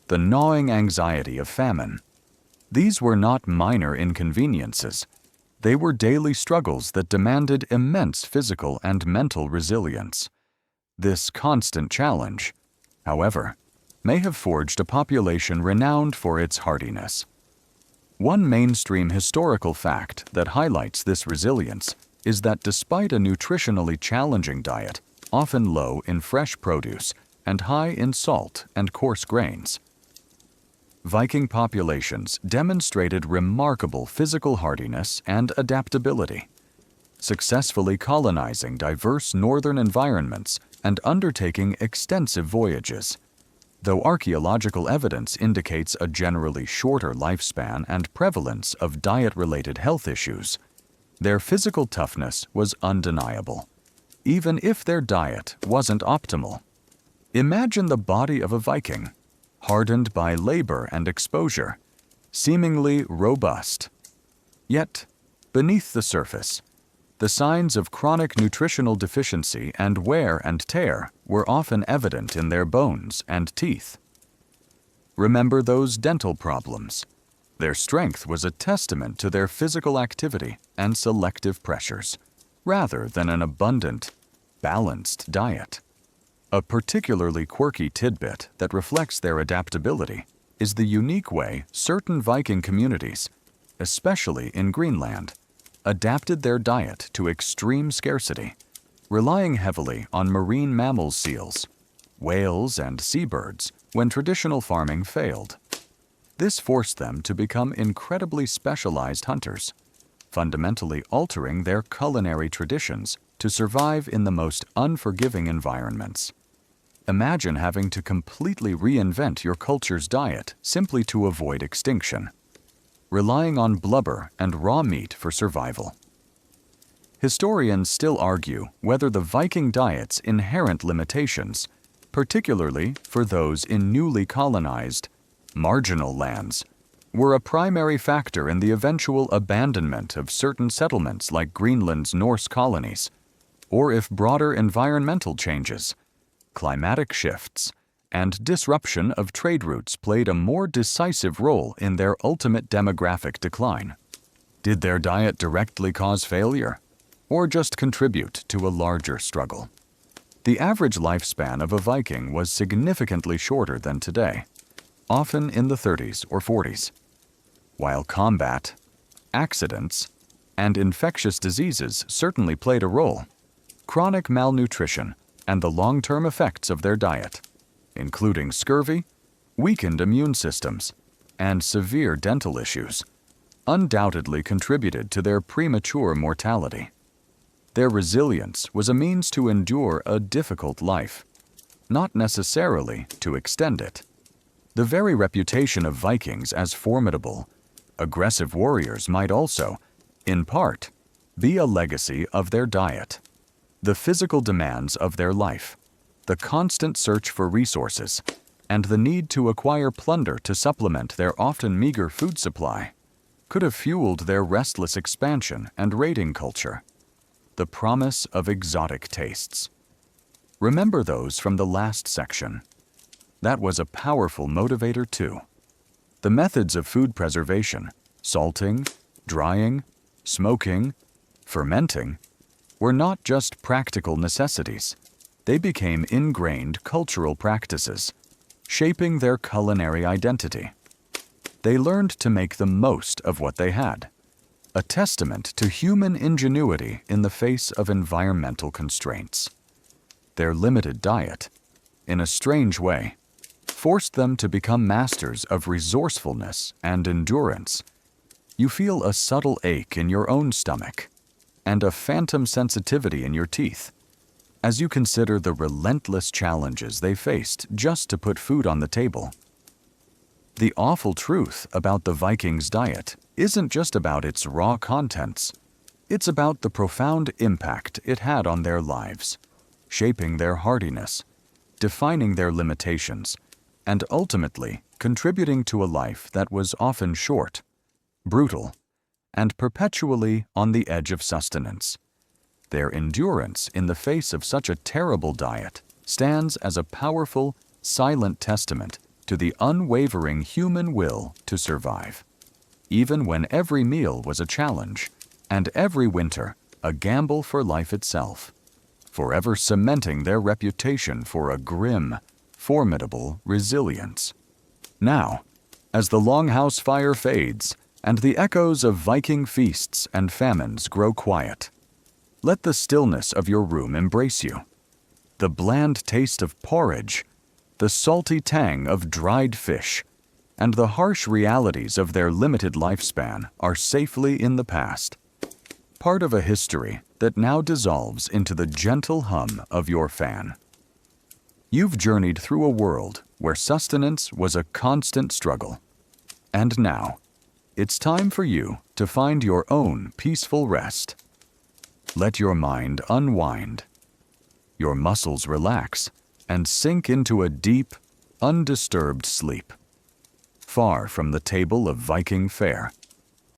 the gnawing anxiety of famine. These were not minor inconveniences. They were daily struggles that demanded immense physical and mental resilience. This constant challenge, however, may have forged a population renowned for its hardiness. One mainstream historical fact that highlights this resilience is that despite a nutritionally challenging diet, often low in fresh produce and high in salt and coarse grains, Viking populations demonstrated remarkable physical hardiness and adaptability, successfully colonizing diverse northern environments and undertaking extensive voyages. Though archaeological evidence indicates a generally shorter lifespan and prevalence of diet-related health issues, their physical toughness was undeniable, even if their diet wasn't optimal. Imagine the body of a Viking, hardened by labor and exposure, seemingly robust. Yet, beneath the surface, the signs of chronic nutritional deficiency and wear and tear were often evident in their bones and teeth. Remember those dental problems. Their strength was a testament to their physical activity and selective pressures, rather than an abundant, balanced diet. A particularly quirky tidbit that reflects their adaptability is the unique way certain Viking communities, especially in Greenland, adapted their diet to extreme scarcity, relying heavily on marine mammal seals, whales, and seabirds when traditional farming failed. This forced them to become incredibly specialized hunters, fundamentally altering their culinary traditions to survive in the most unforgiving environments. Imagine having to completely reinvent your culture's diet simply to avoid extinction, relying on blubber and raw meat for survival. Historians still argue whether the Viking diet's inherent limitations, particularly for those in newly colonized, marginal lands, were a primary factor in the eventual abandonment of certain settlements like Greenland's Norse colonies, or if broader environmental changes, climatic shifts, and disruption of trade routes played a more decisive role in their ultimate demographic decline. Did their diet directly cause failure, or just contribute to a larger struggle? The average lifespan of a Viking was significantly shorter than today, often in the 30s or 40s. While combat, accidents, and infectious diseases certainly played a role, chronic malnutrition and the long-term effects of their diet, including scurvy, weakened immune systems, and severe dental issues, undoubtedly contributed to their premature mortality. Their resilience was a means to endure a difficult life, not necessarily to extend it. The very reputation of Vikings as formidable, aggressive warriors might also, in part, be a legacy of their diet. The physical demands of their life, the constant search for resources, and the need to acquire plunder to supplement their often meager food supply could have fueled their restless expansion and raiding culture. The promise of exotic tastes. Remember those from the last section. That was a powerful motivator too. The methods of food preservation, salting, drying, smoking, fermenting, were not just practical necessities. they became ingrained cultural practices, shaping their culinary identity. They learned to make the most of what they had, a testament to human ingenuity in the face of environmental constraints. Their limited diet, in a strange way, forced them to become masters of resourcefulness and endurance. You feel a subtle ache in your own stomach and a phantom sensitivity in your teeth as you consider the relentless challenges they faced just to put food on the table. The awful truth about the Vikings' diet isn't just about its raw contents. It's about the profound impact it had on their lives, shaping their hardiness, defining their limitations, and ultimately contributing to a life that was often short, brutal, and perpetually on the edge of sustenance. Their endurance in the face of such a terrible diet stands as a powerful, silent testament to the unwavering human will to survive, even when every meal was a challenge and every winter a gamble for life itself, forever cementing their reputation for a grim, formidable resilience. Now, as the longhouse fire fades and the echoes of Viking feasts and famines grow quiet, let the stillness of your room embrace you. The bland taste of porridge, the salty tang of dried fish, and the harsh realities of their limited lifespan are safely in the past, part of a history that now dissolves into the gentle hum of your fan. You've journeyed through a world where sustenance was a constant struggle. And now, it's time for you to find your own peaceful rest. Let your mind unwind, your muscles relax, and sink into a deep, undisturbed sleep, far from the table of Viking fare